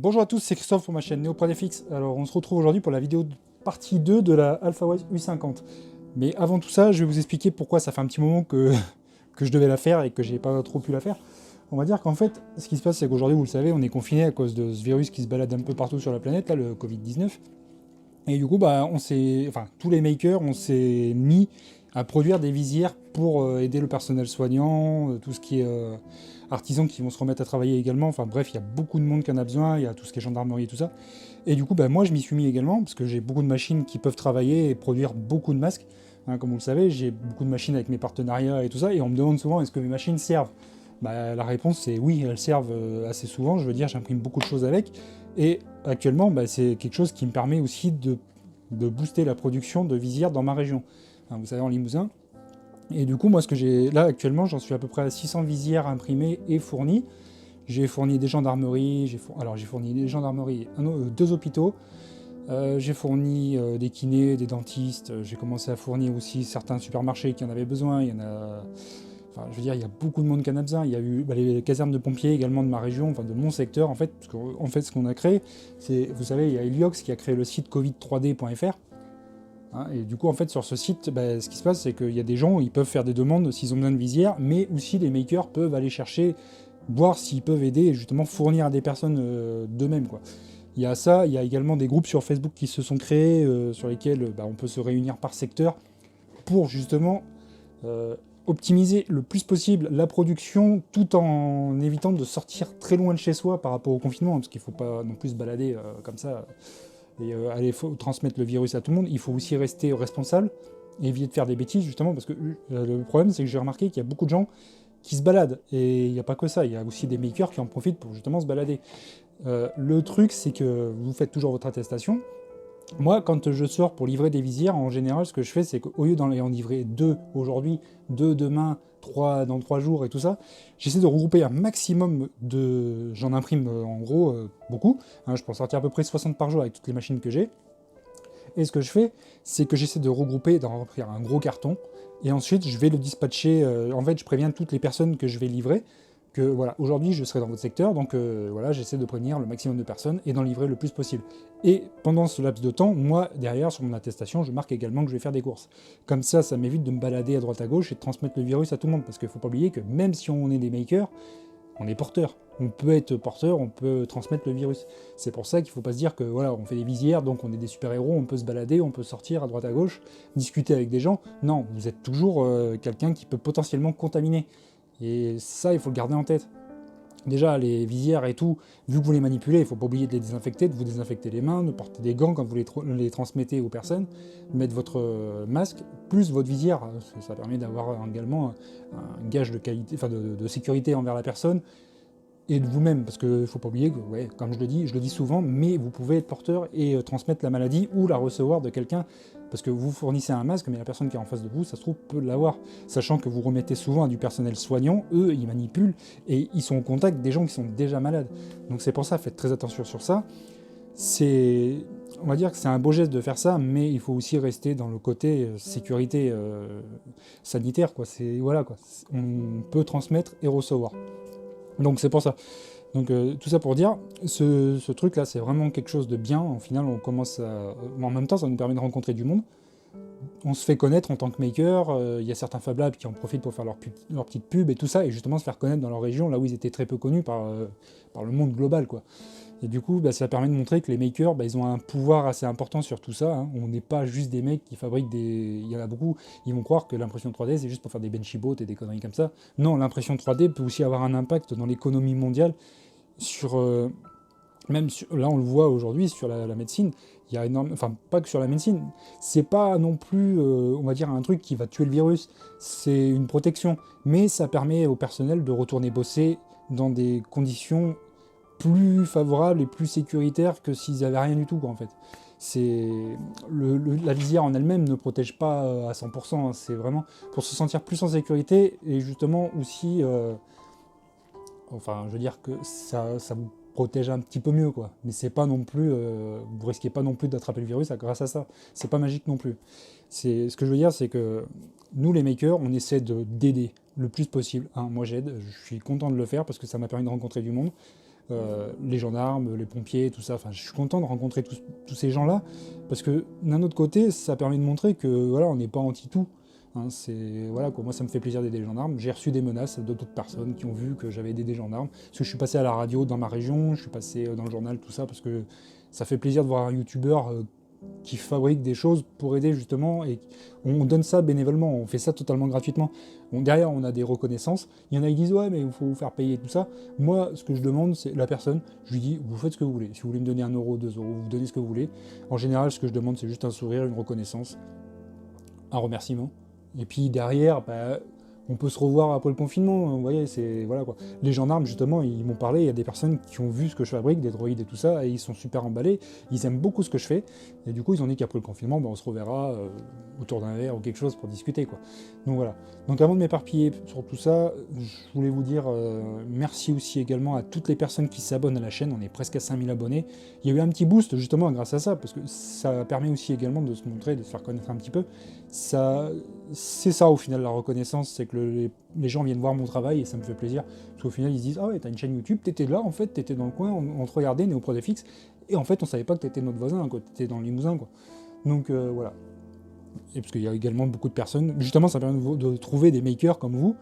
Bonjour à tous, c'est Christophe pour ma chaîne NeoProDFX. Alors on se retrouve aujourd'hui pour la vidéo partie 2 de la AlphaWise U50. Mais avant tout ça, je vais vous expliquer pourquoi ça fait un petit moment que je devais la faire et que j'ai pas trop pu la faire. On va dire qu'en fait, ce qui se passe, c'est qu'aujourd'hui, vous le savez, on est confiné à cause de ce virus qui se balade un peu partout sur la planète, là, le Covid-19. Et du coup, tous les makers, on s'est mis à produire des visières pour aider le personnel soignant, tout ce qui est artisans qui vont se remettre à travailler également. Enfin bref, il y a beaucoup de monde qui en a besoin, il y a tout ce qui est gendarmerie et tout ça. Et du coup, moi, je m'y suis mis également, parce que j'ai beaucoup de machines qui peuvent travailler et produire beaucoup de masques. Hein, comme vous le savez, j'ai beaucoup de machines avec mes partenariats et tout ça, et on me demande souvent est-ce que mes machines servent. La réponse c'est oui, elles servent assez souvent. Je veux dire, j'imprime beaucoup de choses avec. Et actuellement, c'est quelque chose qui me permet aussi de booster la production de visières dans ma région. Hein, vous savez, en Limousin. Et du coup, moi, ce que j'ai là actuellement, j'en suis à peu près à 600 visières imprimées et fournies. J'ai fourni des gendarmeries, j'ai fourni des gendarmeries, deux hôpitaux, j'ai fourni des kinés, des dentistes, j'ai commencé à fournir aussi certains supermarchés qui en avaient besoin. Il y en a, enfin, je veux dire, il y a beaucoup de monde qui en a besoin. Il y a eu les casernes de pompiers également de ma région, enfin de mon secteur en fait, parce qu'en fait, ce qu'on a créé, c'est, vous savez, il y a Heliox qui a créé le site covid3d.fr. Hein, et du coup, en fait, sur ce site, ce qui se passe, c'est qu'il y a des gens, ils peuvent faire des demandes s'ils ont besoin de visières, mais aussi les makers peuvent aller chercher, voir s'ils peuvent aider et justement fournir à des personnes d'eux-mêmes, quoi. Il y a ça, il y a également des groupes sur Facebook qui se sont créés, sur lesquels on peut se réunir par secteur pour justement euh, optimiser le plus possible la production tout en évitant de sortir très loin de chez soi par rapport au confinement, hein, parce qu'il ne faut pas non plus se balader comme ça et aller transmettre le virus à tout le monde. Il faut aussi rester responsable et éviter de faire des bêtises, justement, parce que le problème, c'est que j'ai remarqué qu'il y a beaucoup de gens qui se baladent, et il n'y a pas que ça, il y a aussi des makers qui en profitent pour justement se balader. Le truc, c'est que vous faites toujours votre attestation. Moi, quand je sors pour livrer des visières, en général, ce que je fais, c'est qu'au lieu d'en livrer deux aujourd'hui, deux demain, trois dans 3 jours et tout ça, j'essaie de regrouper un maximum de... J'en imprime en gros beaucoup. Hein, je peux en sortir à peu près 60 par jour avec toutes les machines que j'ai. Et ce que je fais, c'est que j'essaie de regrouper, d'en remplir un gros carton, et ensuite je vais le dispatcher. En fait, je préviens toutes les personnes que je vais livrer que voilà, aujourd'hui je serai dans votre secteur, donc voilà, j'essaie de prévenir le maximum de personnes et d'en livrer le plus possible. Et pendant ce laps de temps, moi, derrière, sur mon attestation, je marque également que je vais faire des courses. Comme ça m'évite de me balader à droite à gauche et de transmettre le virus à tout le monde, parce qu'il ne faut pas oublier que même si on est des makers, on est porteur. On peut être porteur, on peut transmettre le virus. C'est pour ça qu'il ne faut pas se dire que voilà, on fait des visières, donc on est des super-héros, on peut se balader, on peut sortir à droite à gauche, discuter avec des gens. Non, vous êtes toujours quelqu'un qui peut potentiellement contaminer. Et ça, il faut le garder en tête. Déjà, les visières et tout, vu que vous les manipulez, il ne faut pas oublier de les désinfecter, de vous désinfecter les mains, de porter des gants quand vous les transmettez aux personnes, de mettre votre masque, plus votre visière. Ça permet d'avoir également un gage de qualité, enfin de sécurité envers la personne et de vous-même, parce qu'il ne faut pas oublier que, ouais, comme je le dis souvent, mais vous pouvez être porteur et transmettre la maladie ou la recevoir de quelqu'un, parce que vous fournissez un masque, mais la personne qui est en face de vous, ça se trouve, peut l'avoir, sachant que vous remettez souvent à du personnel soignant, eux, ils manipulent, et ils sont en contact des gens qui sont déjà malades. Donc c'est pour ça, faites très attention sur ça. On va dire que c'est un beau geste de faire ça, mais il faut aussi rester dans le côté sécurité sanitaire, quoi. Voilà, quoi. On peut transmettre et recevoir. Donc c'est pour ça. Donc tout ça pour dire, ce truc-là, c'est vraiment quelque chose de bien. Au final, on commence à... En même temps, ça nous permet de rencontrer du monde. On se fait connaître en tant que maker. Il y a certains Fab Labs qui en profitent pour faire leur petite pub et tout ça, et justement se faire connaître dans leur région, là où ils étaient très peu connus par le monde global, quoi. Et du coup, ça permet de montrer que les makers, ils ont un pouvoir assez important sur tout ça. Hein. On n'est pas juste des mecs qui fabriquent des... Il y en a beaucoup, ils vont croire que l'impression 3D, c'est juste pour faire des benchy-boats et des conneries comme ça. Non, l'impression 3D peut aussi avoir un impact dans l'économie mondiale sur... là, on le voit aujourd'hui sur la médecine. Il y a énormément... Enfin, pas que sur la médecine. C'est pas non plus, on va dire, un truc qui va tuer le virus. C'est une protection. Mais ça permet au personnel de retourner bosser dans des conditions plus favorable et plus sécuritaire que s'ils n'avaient rien du tout, quoi, en fait. La visière en elle-même ne protège pas à 100%, hein. C'est vraiment pour se sentir plus en sécurité et justement aussi, enfin, je veux dire que ça vous protège un petit peu mieux, quoi. Mais c'est pas non plus, vous risquez pas non plus d'attraper le virus grâce à ça. C'est pas magique non plus. Ce que je veux dire, c'est que nous, les makers, on essaie d'aider le plus possible. Hein, moi, j'aide, je suis content de le faire parce que ça m'a permis de rencontrer du monde. les gendarmes, les pompiers, tout ça. Enfin, je suis content de rencontrer tous ces gens-là, parce que d'un autre côté, ça permet de montrer que voilà, on n'est pas anti-tout. Hein, voilà, quoi. Moi, ça me fait plaisir d'aider les gendarmes. J'ai reçu des menaces d'autres personnes qui ont vu que j'avais aidé des gendarmes. Parce que je suis passé à la radio dans ma région, je suis passé dans le journal, tout ça, parce que ça fait plaisir de voir un youtubeur qui fabrique des choses pour aider justement, et on donne ça bénévolement, on fait ça totalement gratuitement. Derrière, on a des reconnaissances. Il y en a qui disent ouais, mais il faut vous faire payer tout ça. Moi, ce que je demande, c'est la personne, je lui dis vous faites ce que vous voulez. Si vous voulez me donner 1 euro, 2 euros, vous donnez ce que vous voulez. En général, ce que je demande, c'est juste un sourire, une reconnaissance, un remerciement. Et puis derrière, on peut se revoir après le confinement, vous voyez, voilà quoi. Les gendarmes, justement, ils m'ont parlé, il y a des personnes qui ont vu ce que je fabrique, des droïdes et tout ça, et ils sont super emballés, ils aiment beaucoup ce que je fais, et du coup, ils ont dit qu'après le confinement, on se reverra autour d'un verre ou quelque chose pour discuter, quoi. Donc voilà. Donc avant de m'éparpiller sur tout ça, je voulais vous dire merci aussi également à toutes les personnes qui s'abonnent à la chaîne, on est presque à 5000 abonnés. Il y a eu un petit boost, justement, grâce à ça, parce que ça permet aussi également de se montrer, de se faire connaître un petit peu. C'est ça, au final, la reconnaissance, c'est que les gens viennent voir mon travail et ça me fait plaisir. Parce qu'au final, ils se disent « Ah ouais, t'as une chaîne YouTube, t'étais là, en fait, t'étais dans le coin, on te regardait, NeoProDFX, et en fait, on savait pas que t'étais notre voisin, quoi, t'étais dans le Limousin, quoi. » Donc voilà. Et parce qu'il y a également beaucoup de personnes, justement, ça permet de trouver des makers comme vous,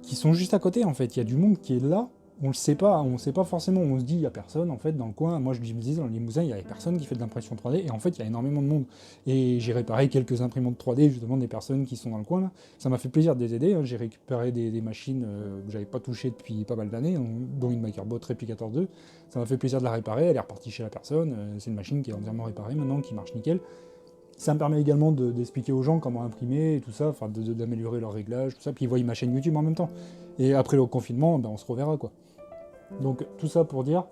qui sont juste à côté, en fait. Il y a du monde qui est là, on le sait pas, on sait pas forcément, on se dit il y a personne en fait dans le coin. Moi je me disais dans le Limousin il y avait personne qui fait de l'impression 3D, et en fait il y a énormément de monde. Et j'ai réparé quelques imprimantes 3D justement des personnes qui sont dans le coin là. Ça m'a fait plaisir de les aider, hein. J'ai récupéré des machines que j'avais pas touchées depuis pas mal d'années, dont une MakerBot Replicator 2. Ça m'a fait plaisir de la réparer, elle est repartie chez la personne, c'est une machine qui est entièrement réparée maintenant, qui marche nickel. Ça me permet également d'expliquer aux gens comment imprimer et tout ça, enfin d'améliorer leur réglage, tout ça, puis ils voient ma chaîne YouTube en même temps. Et après le confinement, on se reverra quoi. Donc tout ça pour dire,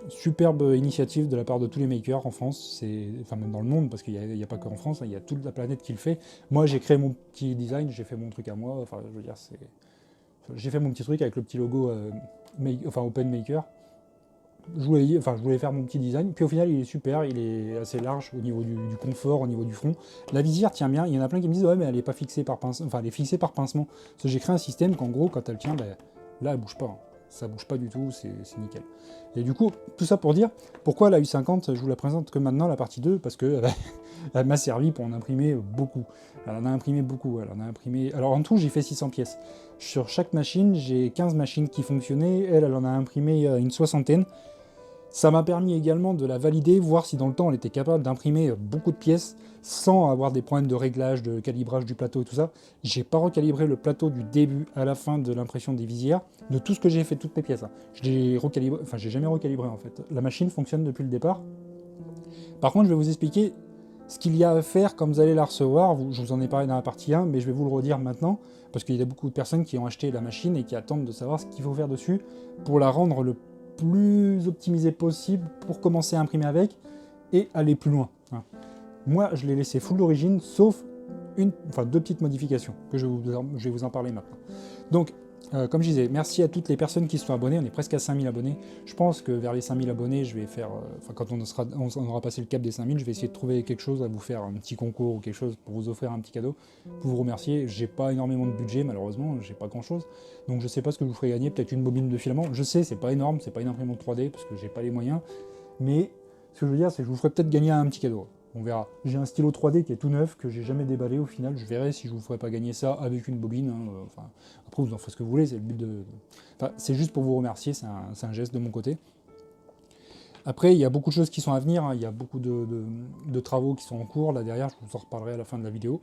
superbe initiative de la part de tous les makers en France, enfin même dans le monde, parce qu'il n'y a pas qu'en France, hein, il y a toute la planète qui le fait. Moi j'ai créé mon petit design, j'ai fait mon truc à moi, enfin je veux dire, j'ai fait mon petit truc avec le petit logo Open Maker. Je voulais faire mon petit design, puis au final il est super, il est assez large au niveau du confort, au niveau du front. La visière tient bien, il y en a plein qui me disent ouais mais elle est pas fixée par pincement, enfin elle est fixée par pincement. Parce que j'ai créé un système qu'en gros quand elle tient, là elle bouge pas. Hein. Ça bouge pas du tout, c'est nickel. Et du coup, tout ça pour dire, pourquoi la U50, je vous la présente que maintenant, la partie 2, parce que elle m'a servi pour en imprimer beaucoup. Elle en a imprimé beaucoup, Alors en tout, j'ai fait 600 pièces. Sur chaque machine, j'ai 15 machines qui fonctionnaient, elle en a imprimé une 60aine. Ça m'a permis également de la valider, voir si dans le temps elle était capable d'imprimer beaucoup de pièces sans avoir des problèmes de réglage, de calibrage du plateau et tout ça. J'ai pas recalibré le plateau du début à la fin de l'impression des visières, de tout ce que j'ai fait, toutes mes pièces. Hein. Je l'ai recalibré, enfin j'ai jamais recalibré en fait. La machine fonctionne depuis le départ. Par contre, je vais vous expliquer ce qu'il y a à faire quand vous allez la recevoir. Je vous en ai parlé dans la partie 1, mais je vais vous le redire maintenant, parce qu'il y a beaucoup de personnes qui ont acheté la machine et qui attendent de savoir ce qu'il faut faire dessus pour la rendre le plus optimisé possible pour commencer à imprimer avec et aller plus loin. Moi, je l'ai laissé full d'origine, sauf deux petites modifications, que je vais vous en parler maintenant. Donc, comme je disais, merci à toutes les personnes qui se sont abonnées, on est presque à 5000 abonnés. Je pense que vers les 5000 abonnés, je vais faire, quand on aura passé le cap des 5000, je vais essayer de trouver quelque chose à vous faire, un petit concours ou quelque chose pour vous offrir un petit cadeau, pour vous remercier. J'ai pas énormément de budget, malheureusement, j'ai pas grand chose, donc je sais pas ce que je vous ferai gagner, peut-être une bobine de filament. Je sais, c'est pas énorme, c'est pas une imprimante 3D, parce que j'ai pas les moyens, mais ce que je veux dire, c'est que je vous ferai peut-être gagner un petit cadeau. On verra. J'ai un stylo 3D qui est tout neuf, que j'ai jamais déballé au final. Je verrai si je vous ferai pas gagner ça avec une bobine. Hein. Après, vous en faites ce que vous voulez, c'est le but de... c'est juste pour vous remercier, c'est un geste de mon côté. Après, il y a beaucoup de choses qui sont à venir. Hein. Il y a beaucoup de travaux qui sont en cours. Là derrière, je vous en reparlerai à la fin de la vidéo.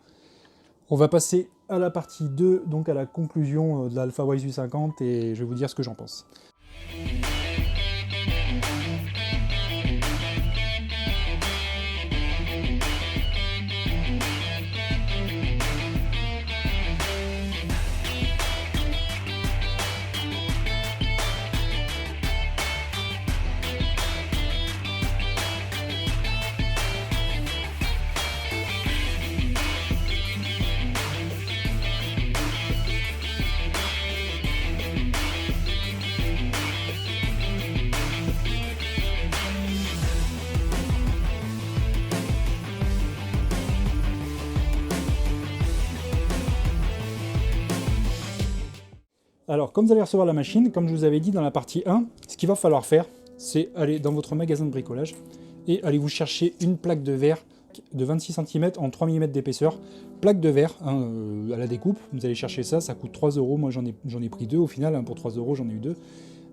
On va passer à la partie 2, donc à la conclusion de l'AlphaWise U50, et je vais vous dire ce que j'en pense. Alors, comme vous allez recevoir la machine, comme je vous avais dit dans la partie 1, ce qu'il va falloir faire, c'est aller dans votre magasin de bricolage et aller vous chercher une plaque de verre de 26 cm en 3 mm d'épaisseur. Plaque de verre à la découpe, vous allez chercher ça, ça coûte 3 euros. Moi, j'en ai pris 2 au final, pour 3 euros, j'en ai eu 2.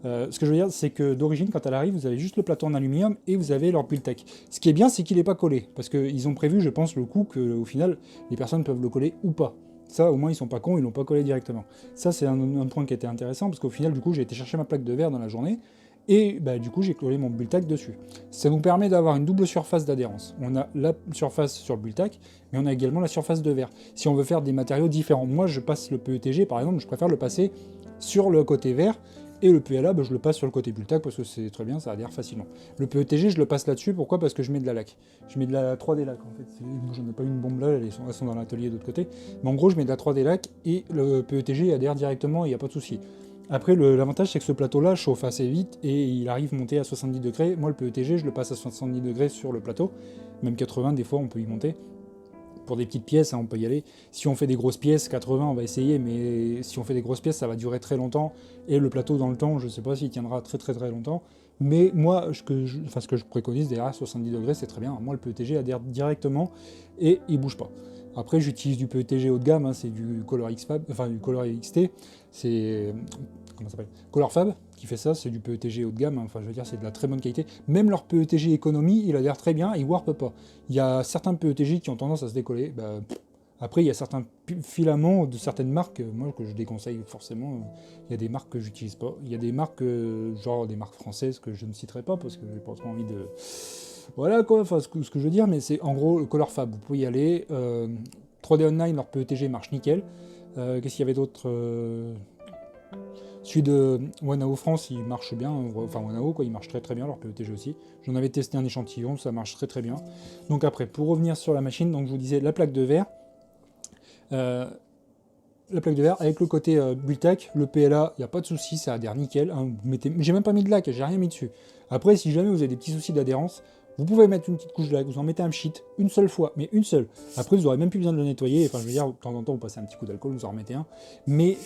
Ce que je veux dire, c'est que d'origine, quand elle arrive, vous avez juste le plateau en aluminium et vous avez leur Buildtech. Ce qui est bien, c'est qu'il n'est pas collé, parce qu'ils ont prévu, je pense, le coup qu'au final, les personnes peuvent le coller ou pas. Ça, au moins, ils sont pas cons, ils l'ont pas collé directement. Ça, c'est un point qui était intéressant, parce qu'au final, du coup, j'ai été chercher ma plaque de verre dans la journée, et du coup, j'ai collé mon Buildtech dessus. Ça nous permet d'avoir une double surface d'adhérence. On a la surface sur le Buildtech, mais on a également la surface de verre. Si on veut faire des matériaux différents, moi, je passe le PETG, par exemple, je préfère le passer sur le côté verre, et le PLA, je le passe sur le côté Buildtech parce que c'est très bien, ça adhère facilement. Le PETG, je le passe là-dessus, pourquoi? Parce que je mets de la laque. Je mets de la 3D laque en fait. J'en ai pas une bombe là, elles sont dans l'atelier de l'autre côté. Mais en gros, je mets de la 3D laque et le PETG adhère directement, il n'y a pas de souci. Après, l'avantage, c'est que ce plateau-là chauffe assez vite et il arrive monter à 70 degrés. Moi, le PETG, je le passe à 70 degrés sur le plateau, même 80, des fois, on peut y monter. Pour des petites pièces, on peut y aller. Si on fait des grosses pièces, 80, on va essayer, mais si on fait des grosses pièces, ça va durer très longtemps. Et le plateau, dans le temps, je ne sais pas s'il tiendra très très très longtemps. Mais moi, ce que je préconise, derrière 70 degrés, c'est très bien. Moi, le PETG adhère directement et il ne bouge pas. Après, j'utilise du PETG haut de gamme, c'est du Color XFab, enfin du Color XT. C'est comment ça s'appelle, ColorFab qui fait ça, c'est du PETG haut de gamme, enfin je veux dire c'est de la très bonne qualité. Même leur PETG économie, il adhère très bien, il warpe pas. Il y a certains PETG qui ont tendance à se décoller. Après il y a certains filaments de certaines marques, moi que je déconseille forcément. Il y a des marques que j'utilise pas. Il y a des marques, genre des marques françaises que je ne citerai pas parce que j'ai pas trop envie de... Voilà quoi, enfin ce que je veux dire, mais c'est en gros le ColorFab, vous pouvez y aller. 3D Online, leur PETG marche nickel. Qu'est-ce qu'il y avait d'autre Celui de Wanao France, il marche bien, enfin Wanao, quoi, il marche très très bien, leur PETG aussi. J'en avais testé un échantillon, ça marche très très bien. Donc après, pour revenir sur la machine, donc je vous disais la plaque de verre. La plaque de verre avec le côté Buildtech, le PLA, il n'y a pas de souci, ça adhère nickel. Hein, j'ai même pas mis de laque, j'ai rien mis dessus. Après, si jamais vous avez des petits soucis d'adhérence, vous pouvez mettre une petite couche de laque, vous en mettez un pchit, une seule fois, mais une seule. Après, vous n'aurez même plus besoin de le nettoyer. Enfin, je veux dire, de temps en temps, vous passez un petit coup d'alcool, vous en remettez un. Mais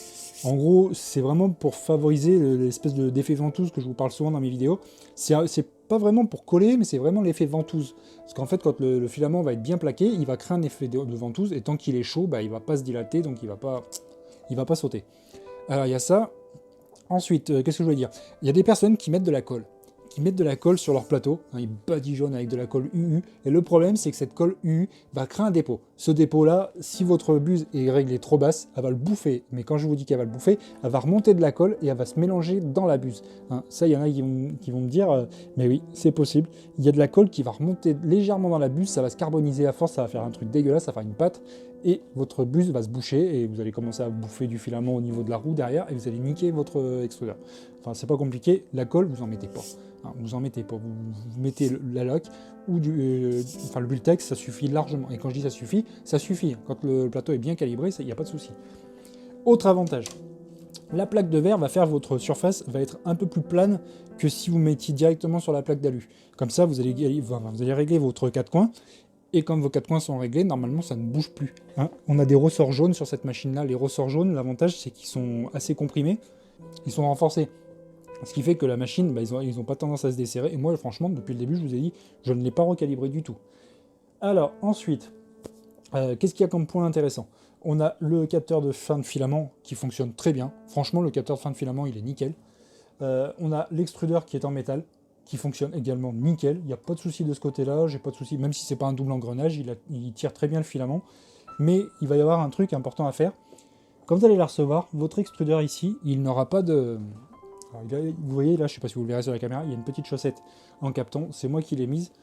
en gros, c'est vraiment pour favoriser l'espèce d'effet ventouse que je vous parle souvent dans mes vidéos. C'est pas vraiment pour coller, mais c'est vraiment l'effet ventouse. Parce qu'en fait, quand le filament va être bien plaqué, il va créer un effet de ventouse, et tant qu'il est chaud, il va pas se dilater, donc il va pas sauter. Alors, il y a ça. Ensuite, qu'est-ce que je voulais dire? Il y a des personnes qui mettent de la colle. Sur leur plateau, ils badigeonnent avec de la colle UU, et le problème c'est que cette colle UU va créer un dépôt. Ce dépôt-là, si votre buse est réglée trop basse, elle va le bouffer, mais quand je vous dis qu'elle va le bouffer, elle va remonter de la colle et elle va se mélanger dans la buse. Ça, il y en a qui vont me dire, mais oui, c'est possible, il y a de la colle qui va remonter légèrement dans la buse, ça va se carboniser à force, ça va faire un truc dégueulasse, ça va faire une pâte, et votre buse va se boucher, et vous allez commencer à bouffer du filament au niveau de la roue derrière, et vous allez niquer votre extrudeur. Enfin, c'est pas compliqué, la colle, vous en mettez pas. Vous en mettez pas, vous mettez la laque ou le Buildtech, ça suffit largement. Et quand je dis ça suffit. Quand le plateau est bien calibré, il n'y a pas de souci. Autre avantage, la plaque de verre va faire votre surface va être un peu plus plane que si vous mettiez directement sur la plaque d'alu. Comme ça, vous allez régler votre 4 coins. Et comme vos 4 coins sont réglés, normalement ça ne bouge plus. On a des ressorts jaunes sur cette machine-là. Les ressorts jaunes, l'avantage c'est qu'ils sont assez comprimés, ils sont renforcés. Ce qui fait que la machine, ils n'ont pas tendance à se desserrer. Et moi, franchement, depuis le début, je vous ai dit, je ne l'ai pas recalibré du tout. Alors, ensuite, qu'est-ce qu'il y a comme point intéressant? On a le capteur de fin de filament qui fonctionne très bien. Franchement, le capteur de fin de filament, il est nickel. On a l'extrudeur qui est en métal, qui fonctionne également nickel. Il n'y a pas de souci de ce côté-là, j'ai pas de souci. Même si c'est pas un double engrenage, il tire très bien le filament. Mais il va y avoir un truc important à faire. Quand vous allez la recevoir, votre extrudeur ici, il n'aura pas de... Alors, vous voyez là, je ne sais pas si vous le verrez sur la caméra, il y a une petite chaussette en captant, c'est moi qui l'ai mise.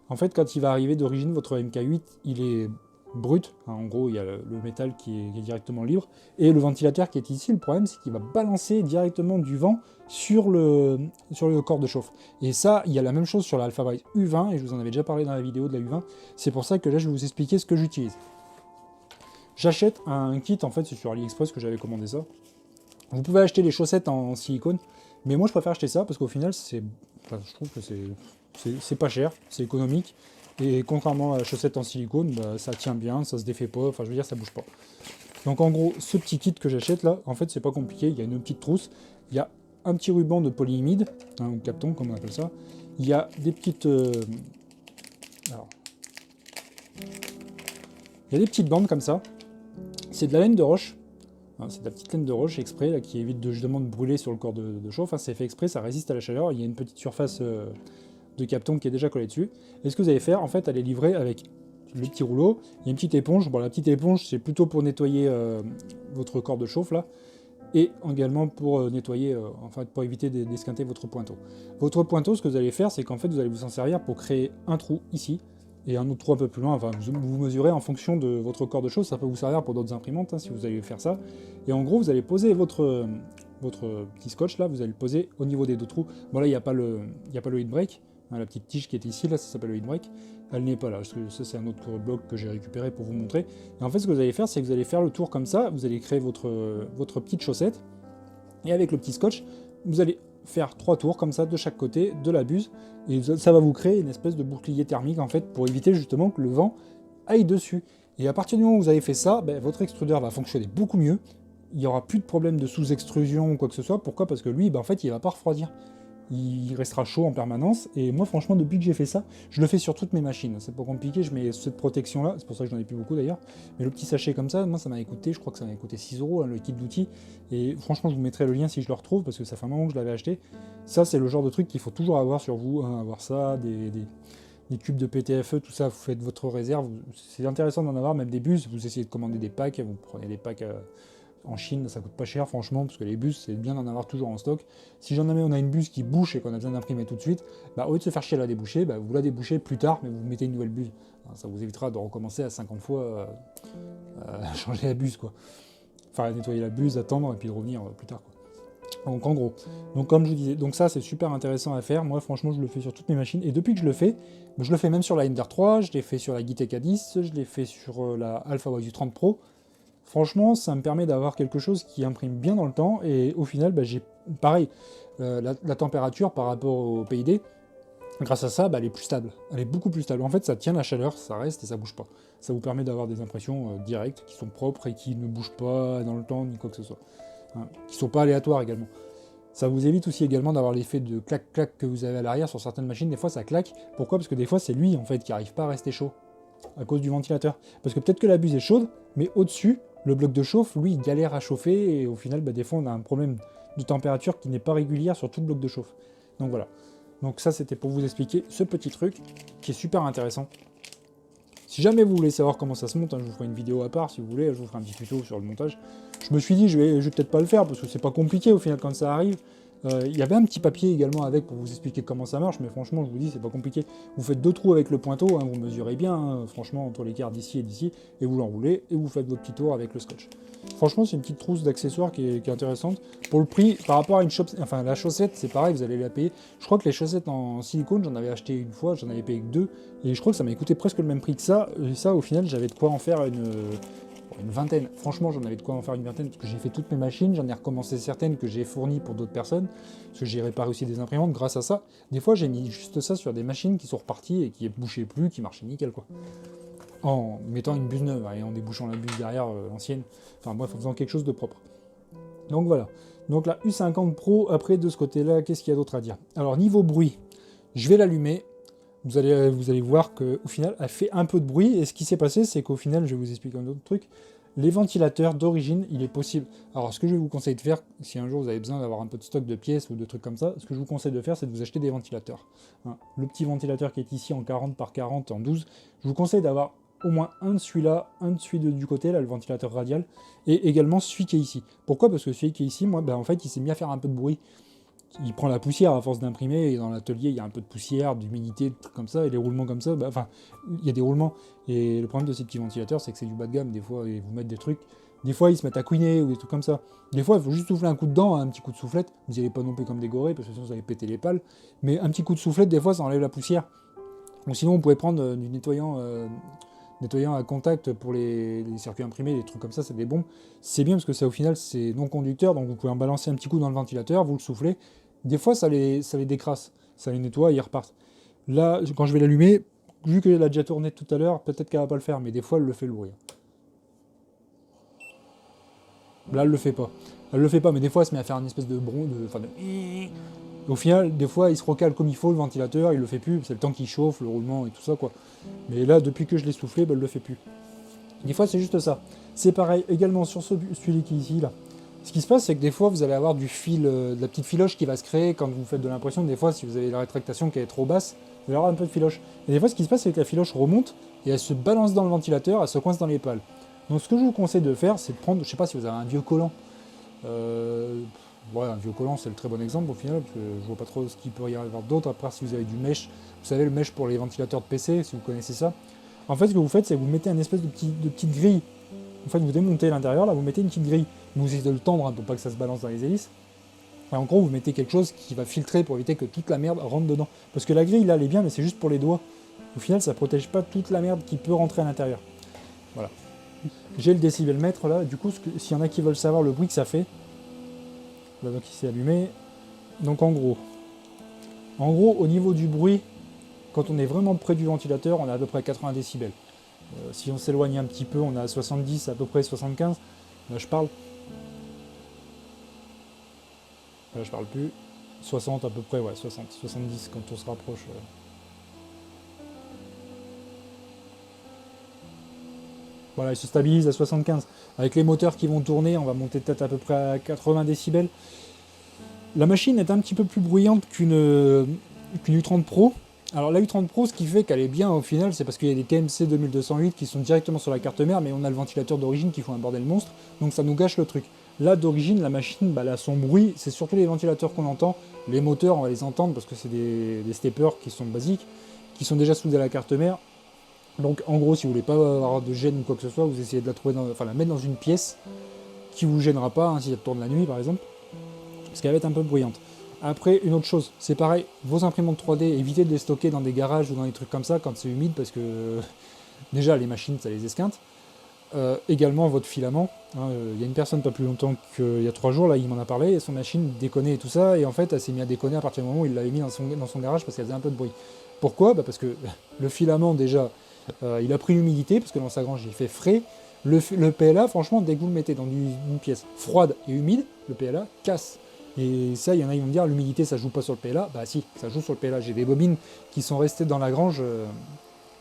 En fait, quand il va arriver d'origine, votre MK8, il est brut. En gros, il y a le métal qui est directement libre. Et le ventilateur qui est ici, le problème, c'est qu'il va balancer directement du vent sur le corps de chauffe. Et ça, il y a la même chose sur la AlphaWise U20, et je vous en avais déjà parlé dans la vidéo de la U20. C'est pour ça que là, je vais vous expliquer ce que j'utilise. J'achète un kit, en fait, c'est sur AliExpress que j'avais commandé ça. Vous pouvez acheter les chaussettes en silicone, mais moi je préfère acheter ça parce qu'au final, je trouve que c'est pas cher, c'est économique, et contrairement à la chaussette en silicone, ça tient bien, ça se défait pas, enfin je veux dire, ça bouge pas. Donc en gros, ce petit kit que j'achète là, en fait c'est pas compliqué, il y a une petite trousse, il y a un petit ruban de polyimide, ou Kapton comme on appelle ça, il y a des petites... alors, il y a des petites bandes comme ça, c'est de la laine de roche, hein, c'est de la petite laine de roche exprès là, qui évite justement de brûler sur le corps de chauffe, hein, c'est fait exprès, ça résiste à la chaleur, il y a une petite surface de Kapton qui est déjà collée dessus, et ce que vous allez faire, en fait, elle est livrée avec le petit rouleau, il y a une petite éponge, bon la petite éponge c'est plutôt pour nettoyer votre corps de chauffe là, et également pour nettoyer, enfin pour éviter d'esquinter votre pointeau. Votre pointeau, ce que vous allez faire, c'est qu'en fait vous allez vous en servir pour créer un trou ici, et un autre trou un peu plus loin, enfin vous mesurez en fonction de votre corps de chauffe, ça peut vous servir pour d'autres imprimantes hein, si vous allez faire ça, et en gros vous allez poser votre petit scotch là, vous allez le poser au niveau des deux trous. Bon là il n'y a pas le heat break, hein, la petite tige qui est ici, là ça s'appelle le heat break, elle n'est pas là, parce que ça c'est un autre bloc que j'ai récupéré pour vous montrer. Et en fait ce que vous allez faire, c'est que vous allez faire le tour comme ça, vous allez créer votre petite chaussette, et avec le petit scotch, vous allez faire 3 tours comme ça de chaque côté de la buse, et ça va vous créer une espèce de bouclier thermique en fait, pour éviter justement que le vent aille dessus. Et à partir du moment où vous avez fait ça, ben, votre extrudeur va fonctionner beaucoup mieux, il n'y aura plus de problème de sous-extrusion ou quoi que ce soit. Pourquoi? Parce que lui, ben, en fait, il ne va pas refroidir. Il restera chaud en permanence, et moi franchement depuis que j'ai fait ça, je le fais sur toutes mes machines, c'est pas compliqué, je mets cette protection là, c'est pour ça que j'en ai plus beaucoup d'ailleurs, mais le petit sachet comme ça, moi ça m'a coûté, je crois que ça m'a coûté 6 euros hein, le kit d'outils, et franchement je vous mettrai le lien si je le retrouve, parce que ça fait un moment que je l'avais acheté. Ça c'est le genre de truc qu'il faut toujours avoir sur vous, hein, avoir ça, des cubes de PTFE, tout ça, vous faites votre réserve, c'est intéressant d'en avoir, même des bus, vous essayez de commander des packs, vous prenez des packs en Chine, ça coûte pas cher franchement, parce que les bus, c'est bien d'en avoir toujours en stock. Si jamais on a une bus qui bouche et qu'on a besoin d'imprimer tout de suite, bah, au lieu de se faire chier à la déboucher, bah, vous la débouchez plus tard, mais vous mettez une nouvelle buse. Ça vous évitera de recommencer à 50 fois à changer la buse, quoi. Enfin, à nettoyer la buse, attendre, et puis de revenir plus tard, quoi. Donc en gros, donc comme je vous disais, donc ça c'est super intéressant à faire, moi franchement je le fais sur toutes mes machines, et depuis que je le fais, je le fais même sur la Ender 3, je l'ai fait sur la Gitek A10, je l'ai fait sur la AlphaWise U30 Pro. Franchement, ça me permet d'avoir quelque chose qui imprime bien dans le temps, et au final, bah, j'ai pareil, la température par rapport au PID, grâce à ça, bah, elle est plus stable. Elle est beaucoup plus stable. En fait, ça tient la chaleur, ça reste et ça bouge pas. Ça vous permet d'avoir des impressions directes, qui sont propres et qui ne bougent pas dans le temps, ni quoi que ce soit. Hein, qui sont pas aléatoires également. Ça vous évite aussi également d'avoir l'effet de clac-clac que vous avez à l'arrière sur certaines machines. Des fois, ça claque. Pourquoi? Parce que des fois, c'est lui, en fait, qui n'arrive pas à rester chaud, à cause du ventilateur. Parce que peut-être que la buse est chaude, mais au-dessus, le bloc de chauffe, lui, il galère à chauffer, et au final, bah, des fois, on a un problème de température qui n'est pas régulière sur tout le bloc de chauffe. Donc voilà. Donc ça, c'était pour vous expliquer ce petit truc, qui est super intéressant. Si jamais vous voulez savoir comment ça se monte, hein, je vous ferai une vidéo à part, si vous voulez, je vous ferai un petit tuto sur le montage. Je me suis dit, je vais peut-être pas le faire, parce que c'est pas compliqué au final quand ça arrive. Il y avait un petit papier également avec pour vous expliquer comment ça marche, mais franchement, je vous dis, c'est pas compliqué. Vous faites 2 trous avec le pointeau, hein, vous mesurez bien, hein, franchement, entre l'écart d'ici et d'ici, et vous l'enroulez, et vous faites votre petit tour avec le scotch. Franchement, c'est une petite trousse d'accessoires qui est intéressante. Pour le prix, par rapport à la chaussette, c'est pareil, vous allez la payer. Je crois que les chaussettes en silicone, j'en avais acheté une fois, j'en avais payé que 2, et je crois que ça m'a coûté presque le même prix que ça, et ça, au final, j'avais de quoi en faire une vingtaine. Franchement, j'en avais de quoi en faire une vingtaine, parce que j'ai fait toutes mes machines, j'en ai recommencé certaines que j'ai fournies pour d'autres personnes, parce que j'ai réparé aussi des imprimantes grâce à ça. Des fois, j'ai mis juste ça sur des machines qui sont reparties et qui ne bouchaient plus, qui marchaient nickel, quoi. En mettant une buse neuve et en débouchant la buse derrière l'ancienne. Enfin bref, en faisant quelque chose de propre. Donc voilà. Donc la U50 Pro, après de ce côté-là, qu'est-ce qu'il y a d'autre à dire? Alors niveau bruit, je vais l'allumer. Vous allez voir qu'au final, elle fait un peu de bruit. Et ce qui s'est passé, c'est qu'au final, je vais vous expliquer un autre truc. Les ventilateurs d'origine, il est possible. Alors, ce que je vous conseille de faire, si un jour vous avez besoin d'avoir un peu de stock de pièces ou de trucs comme ça, ce que je vous conseille de faire, c'est de vous acheter des ventilateurs. Hein, le petit ventilateur qui est ici en 40 par 40, en 12, je vous conseille d'avoir au moins un de celui-là, un de celui du côté, là, le ventilateur radial, et également celui qui est ici. Pourquoi? Parce que celui qui est ici, moi, en fait, il s'est mis à faire un peu de bruit. Il prend la poussière à force d'imprimer, et dans l'atelier il y a un peu de poussière, d'humidité, des trucs comme ça, et les roulements comme ça, il y a des roulements, et le problème de ces petits ventilateurs c'est que c'est du bas de gamme, des fois ils vous mettent des trucs, des fois ils se mettent à couiner ou des trucs comme ça, des fois il faut juste souffler un coup dedans, un petit coup de soufflette, vous n'y allez pas non plus comme des gorées, parce que sinon vous allez péter les pales, mais un petit coup de soufflette des fois ça enlève la poussière, ou sinon vous pouvez prendre du nettoyant à contact pour les circuits imprimés, des trucs comme ça, c'est des bombes. C'est bien parce que ça au final c'est non conducteur, donc vous pouvez en balancer un petit coup dans le ventilateur, vous le soufflez. Des fois ça les décrasse, ça les nettoie et ils repartent. Là, quand je vais l'allumer, vu qu'elle a déjà tourné tout à l'heure, peut-être qu'elle va pas le faire, mais des fois elle le fait le bruit. Là, elle le fait pas. Elle le fait pas, mais des fois, elle se met à faire une espèce de bron, enfin de... Au final, des fois, il se recale comme il faut, le ventilateur, il le fait plus, c'est le temps qu'il chauffe, le roulement et tout ça, quoi. Mais là, depuis que je l'ai soufflé, bah, elle le fait plus. Des fois, c'est juste ça. C'est pareil également sur celui qui est ici, là. Ce qui se passe, c'est que des fois, vous allez avoir du fil, de la petite filoche qui va se créer quand vous faites de l'impression. Des fois, si vous avez la rétractation qui est trop basse, vous allez avoir un peu de filoche. Et des fois, ce qui se passe, c'est que la filoche remonte et elle se balance dans le ventilateur, elle se coince dans les pales. Donc, ce que je vous conseille de faire, c'est de prendre, je sais pas si vous avez un vieux collant. Ouais, un vieux collant, c'est le très bon exemple au final, parce que je vois pas trop ce qu'il peut y avoir d'autre. Après, si vous avez du mesh, vous savez, le mesh pour les ventilateurs de PC, si vous connaissez ça. En fait, ce que vous faites, c'est que vous mettez une espèce de petite grille. En fait, vous démontez l'intérieur, là, vous mettez une petite grille. Vous essayez de le tendre hein, pour pas que ça se balance dans les hélices. Et en gros, vous mettez quelque chose qui va filtrer pour éviter que toute la merde rentre dedans. Parce que la grille, là, elle est bien, mais c'est juste pour les doigts. Au final, ça protège pas toute la merde qui peut rentrer à l'intérieur. Voilà. J'ai le décibelmètre, là. Du coup, s'il y en a qui veulent savoir le bruit que ça fait, là, donc il s'est allumé. Donc, en gros, au niveau du bruit, quand on est vraiment près du ventilateur, on a à peu près 80 décibels. Si on s'éloigne un petit peu, on a 70, à peu près 75. Là, je parle. Là, je parle plus. 60 à peu près, ouais, 60, 70 quand on se rapproche. Voilà, il se stabilise à 75. Avec les moteurs qui vont tourner, on va monter peut-être à peu près à 80 décibels. La machine est un petit peu plus bruyante qu'une U30 Pro. Alors la U30 Pro, ce qui fait qu'elle est bien au final, c'est parce qu'il y a des TMC 2208 qui sont directement sur la carte mère, mais on a le ventilateur d'origine qui font un bordel monstre, donc ça nous gâche le truc. Là d'origine, la machine, bah, elle a son bruit, c'est surtout les ventilateurs qu'on entend. Les moteurs, on va les entendre parce que c'est des steppers qui sont basiques, qui sont déjà soudés à la carte mère. Donc en gros, si vous voulez pas avoir de gêne ou quoi que ce soit, vous essayez de la trouver enfin la mettre dans une pièce qui vous gênera pas, hein, si elle tourne la nuit par exemple, parce qu'elle va être un peu bruyante. Après, une autre chose, c'est pareil, vos imprimantes 3D, évitez de les stocker dans des garages ou dans des trucs comme ça quand c'est humide, parce que déjà les machines, ça les esquinte. Également votre filament. Il y a une personne pas plus longtemps qu'il y a 3 jours, là, il m'en a parlé, et son machine déconnait et tout ça, et en fait, elle s'est mis à déconner à partir du moment où il l'avait mis dans son garage parce qu'elle faisait un peu de bruit. Pourquoi ? Parce que le filament, déjà, il a pris l'humidité, parce que dans sa grange, il fait frais. Le PLA, franchement, dès que vous le mettez dans une pièce froide et humide, le PLA casse. Et ça, il y en a qui vont me dire, l'humidité, ça joue pas sur le PLA. Bah si, ça joue sur le PLA. J'ai des bobines qui sont restées dans la grange,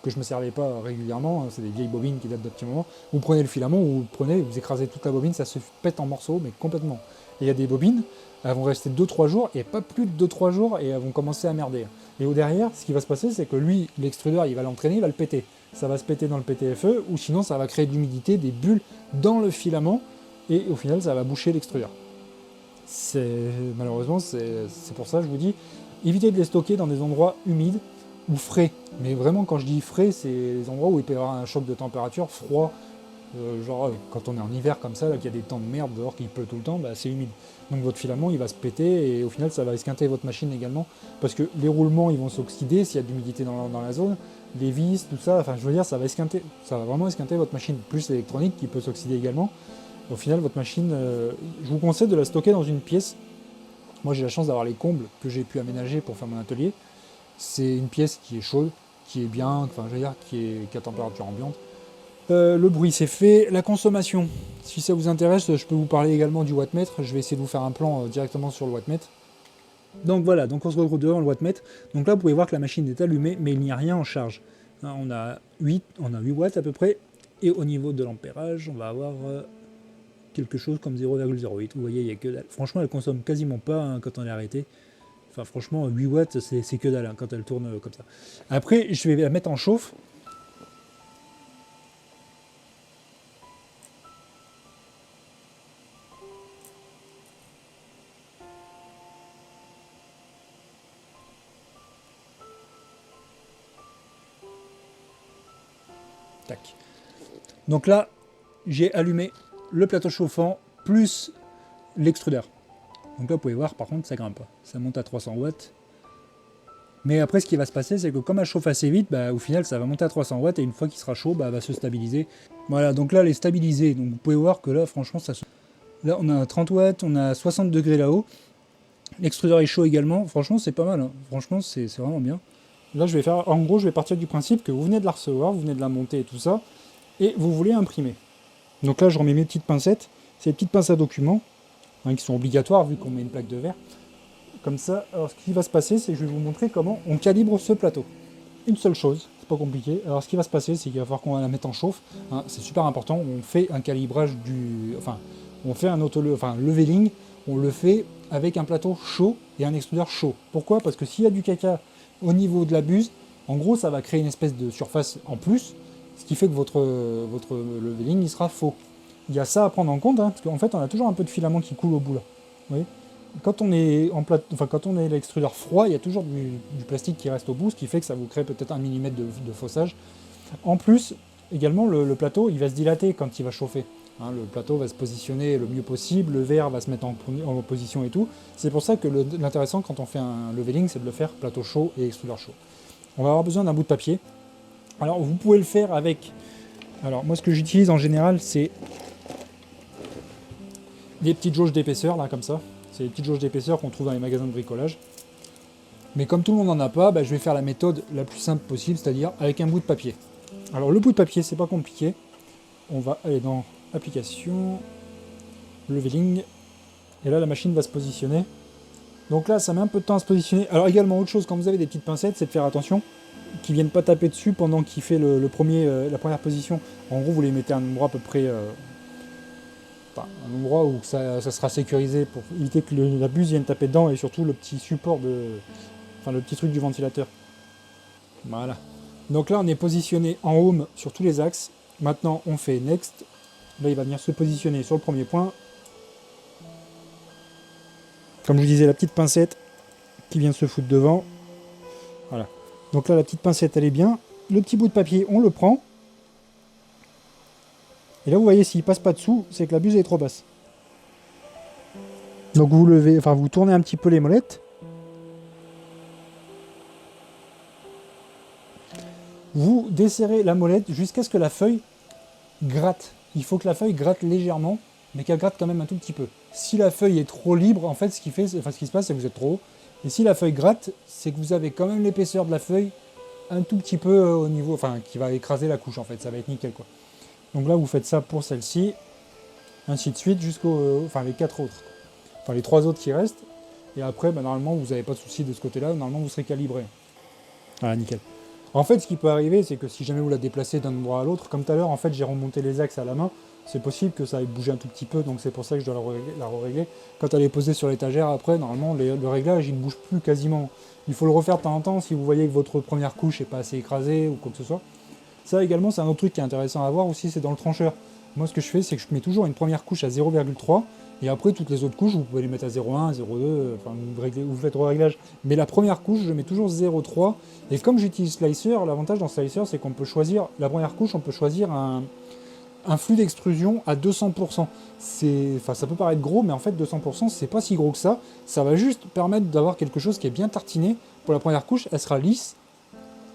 que je me servais pas régulièrement. C'est des vieilles bobines qui datent d'un petit moment. Vous prenez le filament, vous écrasez toute la bobine, ça se pète en morceaux, mais complètement. Et il y a des bobines, elles vont rester 2-3 jours, et pas plus de 2-3 jours, et elles vont commencer à merder. Et au derrière, ce qui va se passer, c'est que lui, l'extrudeur, il va l'entraîner, il va le péter. Ça va se péter dans le PTFE, ou sinon ça va créer de l'humidité, des bulles dans le filament, et au final, ça va boucher l'extrudeur. Malheureusement, c'est pour ça que je vous dis, évitez de les stocker dans des endroits humides ou frais. Mais vraiment, quand je dis frais, c'est les endroits où il peut y avoir un choc de température froid. Genre, quand on est en hiver comme ça, là, qu'il y a des temps de merde dehors, qu'il pleut tout le temps, bah, c'est humide. Donc votre filament, il va se péter et au final, ça va esquinter votre machine également. Parce que les roulements, ils vont s'oxyder s'il y a de l'humidité dans la zone. Les vis, tout ça, enfin, je veux dire, ça va esquinter. Ça va vraiment esquinter votre machine. Plus l'électronique qui peut s'oxyder également. Au final, votre machine, je vous conseille de la stocker dans une pièce. Moi, j'ai la chance d'avoir les combles que j'ai pu aménager pour faire mon atelier. C'est une pièce qui est chaude, qui est bien, enfin, je veux dire, qui a température ambiante. Le bruit, c'est fait. La consommation, si ça vous intéresse, je peux vous parler également du wattmètre. Je vais essayer de vous faire un plan directement sur le wattmètre. Donc voilà, donc on se retrouve devant le wattmètre. Donc là, vous pouvez voir que la machine est allumée, mais il n'y a rien en charge. Hein, on a 8 watts à peu près. Et au niveau de l'ampérage, on va avoir quelque chose comme 0,08. Vous voyez, il n'y a que dalle. Franchement, elle consomme quasiment pas hein, quand on est arrêté. Enfin, franchement, 8 watts, c'est que dalle hein, quand elle tourne comme ça. Après, je vais la mettre en chauffe. Tac. Donc là, j'ai allumé le plateau chauffant plus l'extrudeur. Donc là, vous pouvez voir, par contre, ça grimpe pas. Ça monte à 300 watts. Mais après, ce qui va se passer, c'est que comme elle chauffe assez vite, bah, au final, ça va monter à 300 watts et une fois qu'il sera chaud, bah, elle va se stabiliser. Voilà, donc là, elle est stabilisée. Donc vous pouvez voir que là, franchement, ça... Là, on a 30 watts, on a 60 degrés là-haut. L'extrudeur est chaud également. Franchement, c'est pas mal. Hein. Franchement, c'est vraiment bien. Là, je vais faire... En gros, je vais partir du principe que vous venez de la recevoir, vous venez de la monter et tout ça, et vous voulez imprimer. Donc là, je remets mes petites pincettes. c'est les petites pinces à documents, hein, qui sont obligatoires vu qu'on met une plaque de verre. Comme ça, alors ce qui va se passer, c'est que je vais vous montrer comment on calibre ce plateau. Une seule chose, c'est pas compliqué. Alors ce qui va se passer, c'est qu'il va falloir qu'on la mette en chauffe. Hein, c'est super important. On fait un calibrage on fait un leveling. On le fait avec un plateau chaud et un extrudeur chaud. Pourquoi? Parce que s'il y a du caca au niveau de la buse, en gros, ça va créer une espèce de surface en plus, ce qui fait que votre leveling il sera faux. Il y a ça à prendre en compte, hein, parce qu'en fait, on a toujours un peu de filament qui coule au bout là. Vous voyez, quand on est quand on est l'extrudeur froid, il y a toujours du plastique qui reste au bout, ce qui fait que ça vous crée peut-être 1 mm de faussage. En plus, également, le plateau, il va se dilater quand il va chauffer. Hein, le plateau va se positionner le mieux possible, le verre va se mettre en position et tout. C'est pour ça que l'intéressant quand on fait un leveling, c'est de le faire plateau chaud et extrudeur chaud. On va avoir besoin d'un bout de papier. Alors, vous pouvez le faire avec... Alors, moi, ce que j'utilise en général, c'est des petites jauges d'épaisseur, là, comme ça. C'est les petites jauges d'épaisseur qu'on trouve dans les magasins de bricolage. Mais comme tout le monde n'en a pas, je vais faire la méthode la plus simple possible, c'est-à-dire avec un bout de papier. Alors le bout de papier, c'est pas compliqué. On va aller dans Application, Leveling, et là la machine va se positionner. Donc là, ça met un peu de temps à se positionner. Alors également, autre chose, quand vous avez des petites pincettes, c'est de faire attention qu'ils ne viennent pas taper dessus pendant qu'il fait la première position. En gros, vous les mettez à un endroit à peu près... un endroit où ça sera sécurisé pour éviter que la buse vienne taper dedans, et surtout le petit support le petit truc du ventilateur. Voilà. Donc là on est positionné en home sur tous les axes. Maintenant on fait next. Là il va venir se positionner sur le premier point. Comme je vous disais, la petite pincette qui vient se foutre devant. Voilà. Donc là la petite pincette elle est bien. Le petit bout de papier on le prend. Et là vous voyez, s'il passe pas dessous, c'est que la buse est trop basse. Donc vous tournez un petit peu les molettes. Vous desserrez la molette jusqu'à ce que la feuille gratte. Il faut que la feuille gratte légèrement, mais qu'elle gratte quand même un tout petit peu. Si la feuille est trop libre, en fait, ce qui se passe, c'est que vous êtes trop haut. Et si la feuille gratte, c'est que vous avez quand même l'épaisseur de la feuille un tout petit peu au niveau, qui va écraser la couche, en fait. Ça va être nickel, quoi. Donc là, vous faites ça pour celle-ci, ainsi de suite, jusqu'aux, les 4 autres. Enfin, les 3 autres qui restent. Et après, normalement, vous n'avez pas de souci de ce côté-là. Normalement, vous serez calibré. Voilà, nickel. En fait, ce qui peut arriver, c'est que si jamais vous la déplacez d'un endroit à l'autre, comme tout à l'heure, en fait, j'ai remonté les axes à la main, c'est possible que ça ait bougé un tout petit peu, donc c'est pour ça que je dois la régler. Quand elle est posée sur l'étagère, après, normalement, le réglage, il ne bouge plus quasiment. Il faut le refaire de temps en temps si vous voyez que votre première couche n'est pas assez écrasée ou quoi que ce soit. Ça également, c'est un autre truc qui est intéressant à voir aussi, c'est dans le trancheur. Moi, ce que je fais, c'est que je mets toujours une première couche à 0,3, et après, toutes les autres couches, vous pouvez les mettre à 0,1, 0,2, vous faites le réglage. Mais la première couche, je mets toujours 0,3, et comme j'utilise Slicer, l'avantage dans Slicer, c'est qu'on peut choisir, la première couche, on peut choisir un flux d'extrusion à 200%. Ça peut paraître gros, mais en fait, 200%, c'est pas si gros que ça. Ça va juste permettre d'avoir quelque chose qui est bien tartiné. Pour la première couche, elle sera lisse,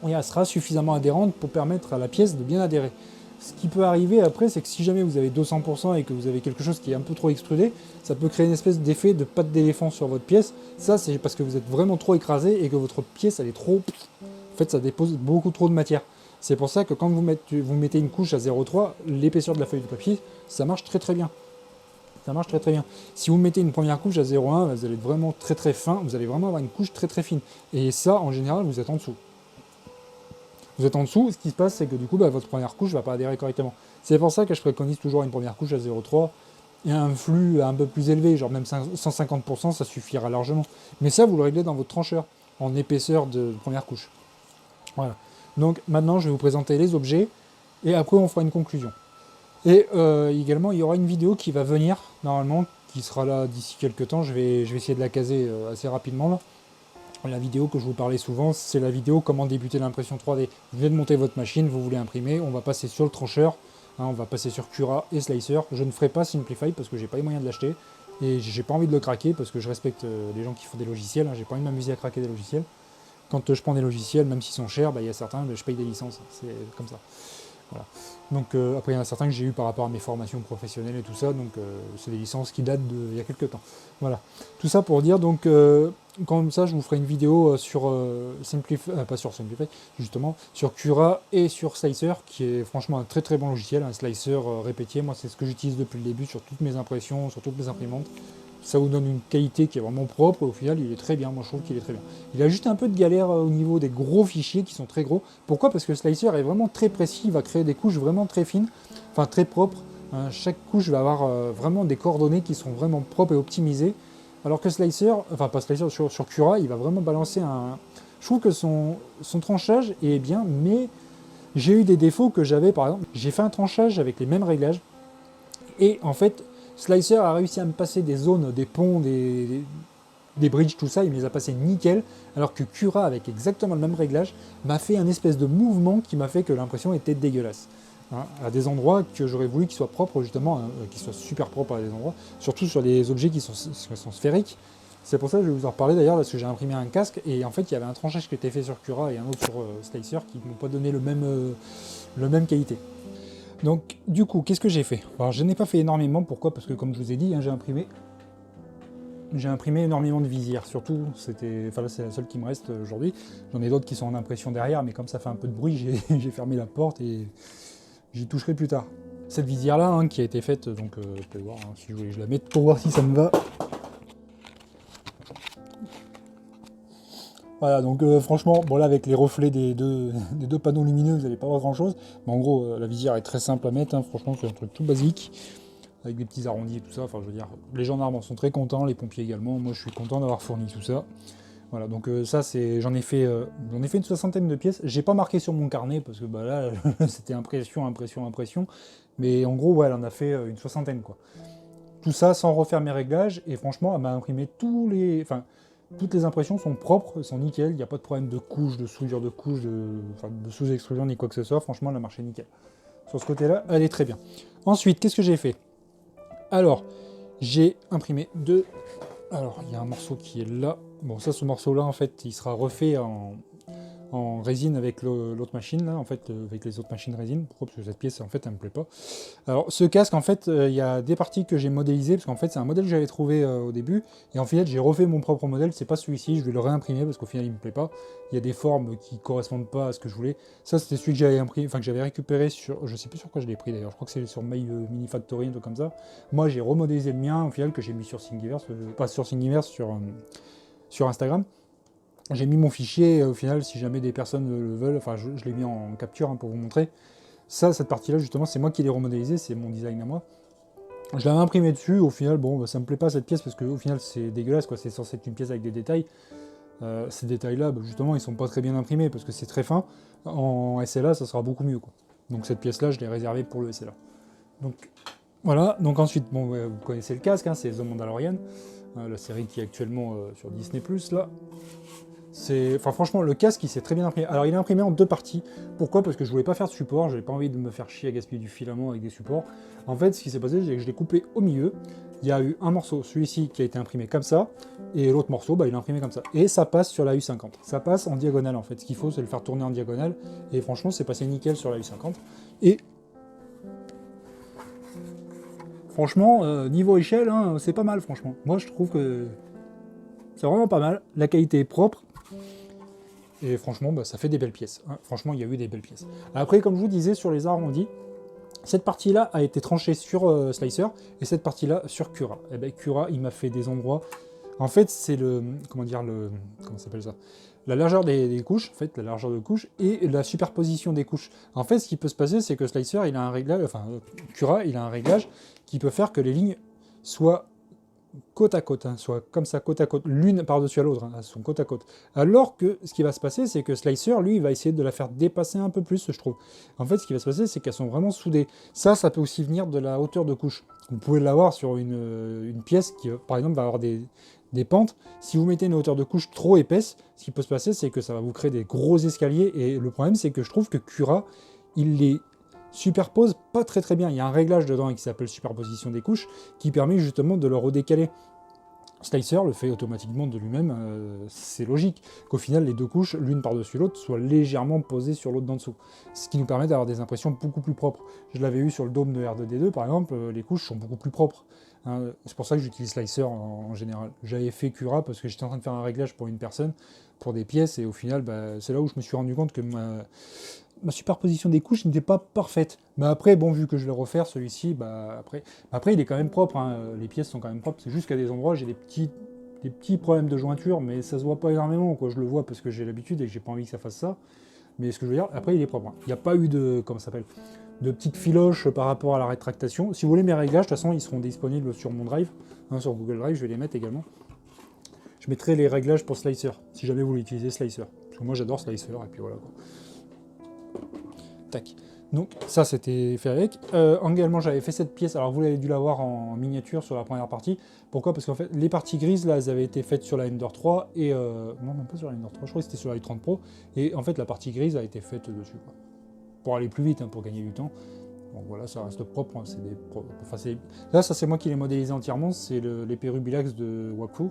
et elle sera suffisamment adhérente pour permettre à la pièce de bien adhérer. Ce qui peut arriver après, c'est que si jamais vous avez 200% et que vous avez quelque chose qui est un peu trop extrudé, ça peut créer une espèce d'effet de patte d'éléphant sur votre pièce. Ça, c'est parce que vous êtes vraiment trop écrasé et que votre pièce, elle est trop... En fait, ça dépose beaucoup trop de matière. C'est pour ça que quand vous mettez une couche à 0,3, l'épaisseur de la feuille de papier, ça marche très très bien. Ça marche très très bien. Si vous mettez une première couche à 0,1, vous allez être vraiment très très fin, vous allez vraiment avoir une couche très très fine. Et ça, en général, vous êtes en dessous. Vous êtes en dessous, ce qui se passe, c'est que du coup, votre première couche ne va pas adhérer correctement. C'est pour ça que je préconise toujours une première couche à 0,3 et un flux un peu plus élevé, genre même 150%, ça suffira largement. Mais ça, vous le réglez dans votre trancheur, en épaisseur de première couche. Voilà. Donc maintenant, je vais vous présenter les objets, et après, on fera une conclusion. Et également, il y aura une vidéo qui va venir, normalement, qui sera là d'ici quelques temps. Je vais essayer de la caser assez rapidement, là. La vidéo que je vous parlais souvent, c'est la vidéo comment débuter l'impression 3D. Vous venez de monter votre machine, vous voulez imprimer, on va passer sur le trancheur, on va passer sur Cura et Slicer. Je ne ferai pas Simplify parce que j'ai pas les moyens de l'acheter et j'ai pas envie de le craquer parce que je respecte les gens qui font des logiciels, j'ai pas envie de m'amuser à craquer des logiciels. Quand je prends des logiciels, même s'ils sont chers, il y a certains, je paye des licences, c'est comme ça. Voilà. Donc après il y en a certains que j'ai eu par rapport à mes formations professionnelles et tout ça, donc c'est des licences qui datent d'il y a quelques temps. Voilà. Tout ça pour dire donc comme ça, je vous ferai une vidéo sur Simplify, pas sur Simplify, justement, sur Cura et sur Slicer, qui est franchement un très très bon logiciel, un slicer répétier. Moi, c'est ce que j'utilise depuis le début sur toutes mes impressions, sur toutes mes imprimantes. Ça vous donne une qualité qui est vraiment propre, et au final, il est très bien. Moi, je trouve qu'il est très bien. Il a juste un peu de galère au niveau des gros fichiers qui sont très gros. Pourquoi? Parce que Slicer est vraiment très précis, il va créer des couches vraiment très fines, enfin très propres. Chaque couche va avoir vraiment des coordonnées qui sont vraiment propres et optimisées. Alors que Slicer, enfin pas Slicer, sur Cura, il va vraiment balancer un... Je trouve que son tranchage est bien, mais j'ai eu des défauts que j'avais, par exemple, j'ai fait un tranchage avec les mêmes réglages, et en fait, Slicer a réussi à me passer des zones, des ponts, des bridges, tout ça, il me les a passés nickel, alors que Cura, avec exactement le même réglage, m'a fait un espèce de mouvement qui m'a fait que l'impression était dégueulasse. Hein, à des endroits que j'aurais voulu qu'ils soient propres, justement, qu'ils soient super propres à des endroits, surtout sur des objets qui sont sphériques. C'est pour ça que je vais vous en reparler d'ailleurs, parce que j'ai imprimé un casque, et en fait, il y avait un tranchage qui était fait sur Cura et un autre sur Slicer qui ne m'ont pas donné le même qualité. Donc, du coup, qu'est-ce que j'ai fait? Alors, je n'ai pas fait énormément, pourquoi? Parce que, comme je vous ai dit, hein, j'ai imprimé énormément de visières, surtout, enfin là c'est la seule qui me reste aujourd'hui. J'en ai d'autres qui sont en impression derrière, mais comme ça fait un peu de bruit, j'ai fermé la porte et j'y toucherai plus tard. Cette visière là, hein, qui a été faite, donc vous pouvez voir, hein, si je la mets pour voir si ça me va. Voilà, donc franchement, bon là avec les reflets des deux panneaux lumineux, vous n'allez pas voir grand chose, mais en gros la visière est très simple à mettre, hein, franchement c'est un truc tout basique. Avec des petits arrondis et tout ça, enfin je veux dire, les gendarmes en sont très contents, les pompiers également, moi je suis content d'avoir fourni tout ça. Voilà, donc ça c'est, j'en ai fait une 60aine de pièces, j'ai pas marqué sur mon carnet, parce que bah là, c'était impression, mais en gros, ouais, elle en a fait une 60aine, quoi. Tout ça sans refaire mes réglages, et franchement, elle m'a imprimé toutes les impressions sont propres, sont nickel, il n'y a pas de problème de couche, de soudure de couche, de sous-extrusion, ni quoi que ce soit, franchement, elle a marché nickel. Sur ce côté-là, elle est très bien. Ensuite, qu'est-ce que j'ai fait? Alors, j'ai imprimé deux. Alors, il y a un morceau qui est là. Bon, ça, ce morceau-là, en fait, il sera refait en résine avec l'autre machine, là, en fait, avec les autres machines résine. Pourquoi? Parce que cette pièce, en fait, elle me plaît pas. Alors, ce casque, en fait, il y a des parties que j'ai modélisées, parce qu'en fait, c'est un modèle que j'avais trouvé au début, et en fait, j'ai refait mon propre modèle. C'est pas celui-ci, je vais le réimprimer, parce qu'au final, il me plaît pas. Il y a des formes qui correspondent pas à ce que je voulais. Ça, c'était celui que j'avais imprimé, enfin, que j'avais récupéré sur, je sais plus sur quoi je l'ai pris d'ailleurs, je crois que c'est sur My Mini Factory, un truc comme ça. Moi, j'ai remodélisé le mien, au final, que j'ai mis sur Thingiverse, pas sur Thingiverse, sur Instagram. J'ai mis mon fichier, au final, si jamais des personnes le veulent, enfin, je l'ai mis en capture, hein, pour vous montrer. Ça, cette partie-là, justement, c'est moi qui l'ai remodélisé, c'est mon design à moi. Je l'avais imprimé dessus, au final, bon, bah, ça me plaît pas cette pièce, parce qu'au final, c'est dégueulasse, quoi. C'est censé être une pièce avec des détails. Ces détails-là, bah, justement, ils sont pas très bien imprimés, parce que c'est très fin. En SLA, ça sera beaucoup mieux, quoi. Donc cette pièce-là, je l'ai réservée pour le SLA. Donc, voilà. Donc ensuite, bon, ouais, vous connaissez le casque, hein, c'est The Mandalorian, la série qui est actuellement sur Disney+, là. Enfin, franchement, le casque, il s'est très bien imprimé. Alors, il est imprimé en deux parties. Pourquoi? Parce que je voulais pas faire de support, j'avais pas envie de me faire chier à gaspiller du filament avec des supports. En fait, ce qui s'est passé, c'est que je l'ai coupé au milieu. Il y a eu un morceau, celui-ci, qui a été imprimé comme ça, et l'autre morceau, bah, il est imprimé comme ça. Et ça passe sur la U50. Ça passe en diagonale, en fait. Ce qu'il faut, c'est le faire tourner en diagonale. Et franchement, c'est passé nickel sur la U50. Et franchement, niveau échelle, hein, c'est pas mal, franchement. Moi, je trouve que c'est vraiment pas mal. La qualité est propre. Et franchement, bah, ça fait des belles pièces. Hein. Franchement, il y a eu des belles pièces. Après, comme je vous disais, sur les arrondis, cette partie-là a été tranchée sur Slicer, et cette partie-là sur Cura. Et ben Cura, il m'a fait des endroits... En fait, c'est comment s'appelle ça? La largeur des couches, en fait, la largeur de couches, et la superposition des couches. En fait, ce qui peut se passer, c'est que Slicer, il a un réglage... Enfin, Cura, il a un réglage qui peut faire que les lignes soient côte à côte, hein, soit comme ça, côte à côte, l'une par-dessus à l'autre, hein, elles sont côte à côte. Alors que ce qui va se passer, c'est que Slicer, lui, il va essayer de la faire dépasser un peu plus, je trouve. En fait, ce qui va se passer, c'est qu'elles sont vraiment soudées. Ça peut aussi venir de la hauteur de couche. Vous pouvez l'avoir sur une pièce qui, par exemple, va avoir des pentes. Si vous mettez une hauteur de couche trop épaisse, ce qui peut se passer, c'est que ça va vous créer des gros escaliers. Et le problème, c'est que je trouve que Cura, il les superpose pas très bien. Il y a un réglage dedans qui s'appelle superposition des couches qui permet justement de le redécaler. Slicer le fait automatiquement de lui-même, c'est logique qu'au final les deux couches, l'une par-dessus l'autre, soient légèrement posées sur l'autre d'en dessous. Ce qui nous permet d'avoir des impressions beaucoup plus propres. Je l'avais eu sur le dôme de R2D2 par exemple, les couches sont beaucoup plus propres. hein. C'est pour ça que j'utilise Slicer en général. J'avais fait Cura parce que j'étais en train de faire un réglage pour une personne, pour des pièces, et au final, bah, c'est là où je me suis rendu compte que ma superposition des couches n'était pas parfaite. Mais après, bon, vu que je vais refaire celui-ci, bah, après il est quand même propre, hein. Les pièces sont quand même propres. C'est juste qu'à des endroits, j'ai des petits problèmes de jointure, mais ça se voit pas énormément, quoi. Je le vois parce que j'ai l'habitude et que j'ai pas envie que ça fasse ça. Mais ce que je veux dire, après, il est propre, hein. Il n'y a pas eu de, comment ça s'appelle, de petites filoches par rapport à la rétractation. Si vous voulez mes réglages, de toute façon, ils seront disponibles sur mon Drive, hein, sur Google Drive, je vais les mettre également. Je mettrai les réglages pour Slicer, si jamais vous voulez utiliser Slicer. Parce que moi, j'adore Slicer, et puis voilà, quoi. Tac. Donc ça c'était fait avec. Également j'avais fait cette pièce, alors vous l'avez dû la voir en miniature sur la première partie. Pourquoi? Parce qu'en fait les parties grises là elles avaient été faites sur la Ender 3 et non même pas sur la Ender 3, je crois que c'était sur la i30 Pro. Et en fait la partie grise a été faite dessus, quoi. Pour aller plus vite, hein, pour gagner du temps. Donc voilà, ça reste propre, hein, là ça c'est moi qui l'ai modélisé entièrement, c'est l'épée Rubilax de Wakfu.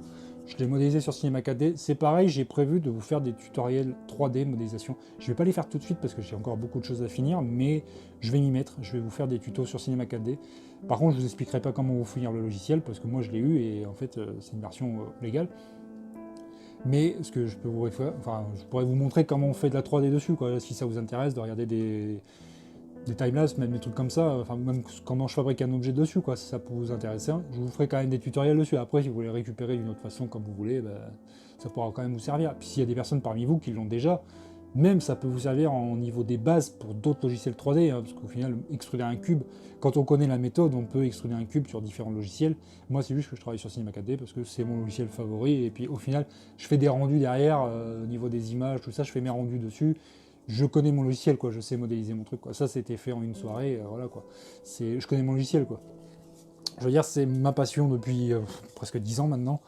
Je l'ai modélisé sur Cinema 4D. C'est pareil, j'ai prévu de vous faire des tutoriels 3D modélisation. Je ne vais pas les faire tout de suite parce que j'ai encore beaucoup de choses à finir, mais je vais m'y mettre. Je vais vous faire des tutos sur Cinema 4D. Par contre, je ne vous expliquerai pas comment vous finir le logiciel parce que moi je l'ai eu et en fait c'est une version légale. Mais ce que je peux vous faire, enfin, je pourrais vous montrer comment on fait de la 3D dessus, quoi, si ça vous intéresse de regarder des timelapses, même des trucs comme ça, enfin même comment je fabrique un objet dessus, quoi, si ça peut vous intéresser. Je vous ferai quand même des tutoriels dessus. Après, si vous voulez récupérer d'une autre façon comme vous voulez, bah, ça pourra quand même vous servir. Puis s'il y a des personnes parmi vous qui l'ont déjà, même ça peut vous servir en niveau des bases pour d'autres logiciels 3D, hein, parce qu'au final, extruder un cube, quand on connaît la méthode, on peut extruder un cube sur différents logiciels. Moi, c'est juste que je travaille sur Cinema 4D parce que c'est mon logiciel favori, et puis au final, je fais des rendus derrière, au niveau des images, tout ça, je fais mes rendus dessus. Je connais mon logiciel, quoi, je sais modéliser mon truc, quoi. Ça, c'était fait en une soirée, voilà, quoi. Je connais mon logiciel, quoi. Je veux dire, c'est ma passion depuis presque 10 ans maintenant.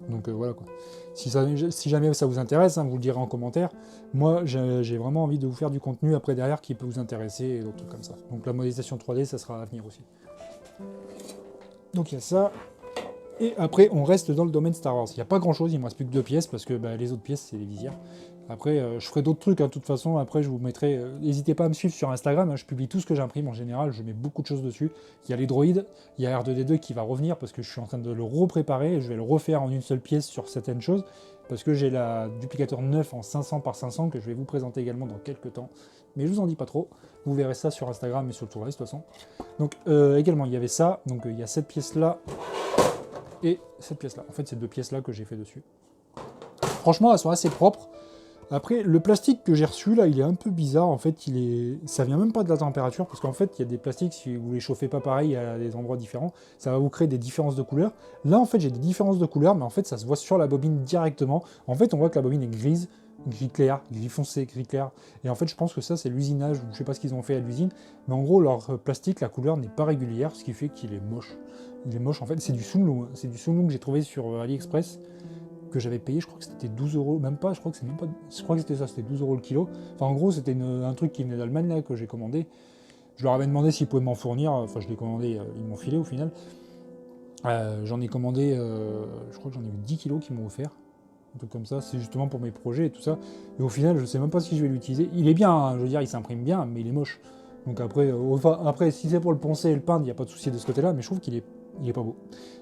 Donc voilà, quoi. Si jamais ça vous intéresse, hein, vous le direz en commentaire. Moi, j'ai vraiment envie de vous faire du contenu après derrière qui peut vous intéresser et d'autres trucs comme ça. Donc la modélisation 3D, ça sera à venir aussi. Donc il y a ça. Et après, on reste dans le domaine Star Wars. Il n'y a pas grand-chose, il me reste plus que 2 pièces, parce que bah, les autres pièces, c'est les visières. Après, je ferai d'autres trucs, hein, de toute façon. Après, je vous mettrai... N'hésitez pas à me suivre sur Instagram, hein, je publie tout ce que j'imprime en général, je mets beaucoup de choses dessus. Il y a les droïdes, il y a R2D2 qui va revenir, parce que je suis en train de le repréparer, et je vais le refaire en une seule pièce sur certaines choses, parce que j'ai la duplicateur 9 en 500 par 500, que je vais vous présenter également dans quelques temps. Mais je vous en dis pas trop, vous verrez ça sur Instagram et sur tout le reste, de toute façon. Donc, également, il y avait ça, donc il y a cette pièce-là, et cette pièce-là. En fait, c'est 2 pièces-là que j'ai fait dessus. Franchement, elles sont assez propres. Après, le plastique que j'ai reçu, là, il est un peu bizarre. En fait, ça vient même pas de la température, parce qu'en fait, il y a des plastiques, si vous les chauffez pas pareil à des endroits différents, ça va vous créer des différences de couleurs. Là, en fait, j'ai des différences de couleurs, mais en fait, ça se voit sur la bobine directement. En fait, on voit que la bobine est grise, gris clair, gris foncé, gris clair. Et en fait, je pense que ça, c'est l'usinage, ou je sais pas ce qu'ils ont fait à l'usine, mais en gros, leur plastique, la couleur n'est pas régulière, ce qui fait qu'il est moche. Il est moche, en fait, c'est du Sunlu, hein. C'est du Sunlu que j'ai trouvé sur AliExpress, que j'avais payé, je crois que c'était 12 euros, même pas, je crois que c'est même pas, je crois que c'était ça, c'était 12 euros le kilo. Enfin, en gros, c'était un truc qui venait d'Allemagne, là, que j'ai commandé. Je leur avais demandé s'ils pouvaient m'en fournir, enfin, je l'ai commandé, ils m'ont filé au final. J'en ai commandé, je crois que j'en ai eu 10 kilos qu'ils m'ont offert, un truc comme ça, c'est justement pour mes projets et tout ça. Et au final, je sais même pas si je vais l'utiliser. Il est bien, hein, je veux dire, il s'imprime bien, mais il est moche. Donc après si c'est pour le poncer et le peindre, il n'y a pas de souci de ce côté-là, mais je trouve qu'il est pas beau.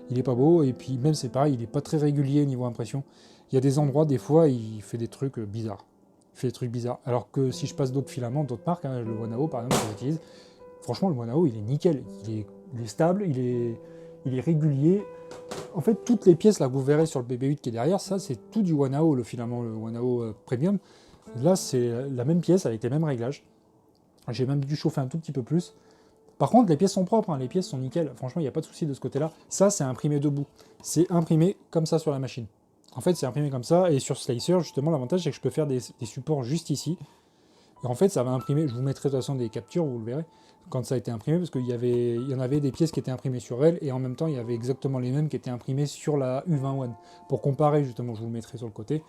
Il est pas beau, et puis même c'est pareil, il est pas très régulier niveau impression. Il y a des endroits, des fois, il fait des trucs bizarres. Il fait des trucs bizarres. Alors que si je passe d'autres filaments, d'autres marques, hein, le Wanao par exemple que j'utilise, franchement le Wanao il est nickel. Il est stable, il est régulier. En fait, toutes les pièces là que vous verrez sur le BB-8 qui est derrière, ça c'est tout du Wanao, le filament, le Wanao Premium. Là c'est la même pièce avec les mêmes réglages. J'ai même dû chauffer un tout petit peu plus. Par contre, les pièces sont propres, hein, les pièces sont nickel. Franchement, il n'y a pas de souci de ce côté-là. Ça, c'est imprimé debout. C'est imprimé comme ça sur la machine. En fait, c'est imprimé comme ça. Et sur Slicer, justement, l'avantage, c'est que je peux faire des supports juste ici. Et en fait, ça va imprimer. Je vous mettrai de toute façon des captures, vous le verrez, quand ça a été imprimé, parce qu'il y en avait des pièces qui étaient imprimées sur elle, et en même temps, il y avait exactement les mêmes qui étaient imprimées sur la U20 One. Pour comparer, justement, je vous le mettrai sur le côté.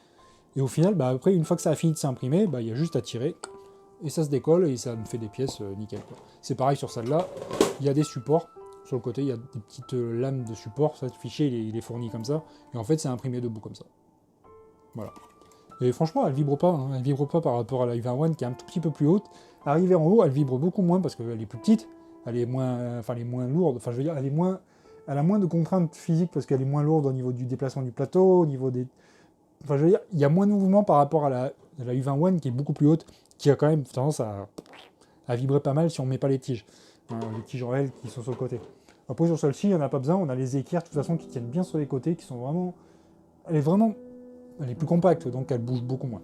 Et au final, bah, après, une fois que ça a fini de s'imprimer, bah, il y a juste à tirer. Et ça se décolle et ça me fait des pièces nickel. C'est pareil sur celle-là, il y a des supports. Sur le côté, il y a des petites lames de support. Ça, le fichier, il est fourni comme ça. Et en fait, c'est imprimé debout comme ça. Voilà. Et franchement, elle vibre pas. Hein. Elle vibre pas par rapport à la U21 qui est un tout petit peu plus haute. Arrivée en haut, elle vibre beaucoup moins parce qu'elle est plus petite. Elle est moins lourde. Enfin, je veux dire, elle est moins elle a moins de contraintes physiques parce qu'elle est moins lourde au niveau du déplacement du plateau, au niveau des... Enfin, je veux dire, il y a moins de mouvement par rapport à la U20 One qui est beaucoup plus haute, qui a quand même tendance à vibrer pas mal si on ne met pas les tiges. Hein, les tiges en L qui sont sur le côté. Après, sur celle-ci, il n'y en a pas besoin. On a les équerres, de toute façon, qui tiennent bien sur les côtés, qui sont vraiment... Elle est plus compacte, donc elle bouge beaucoup moins.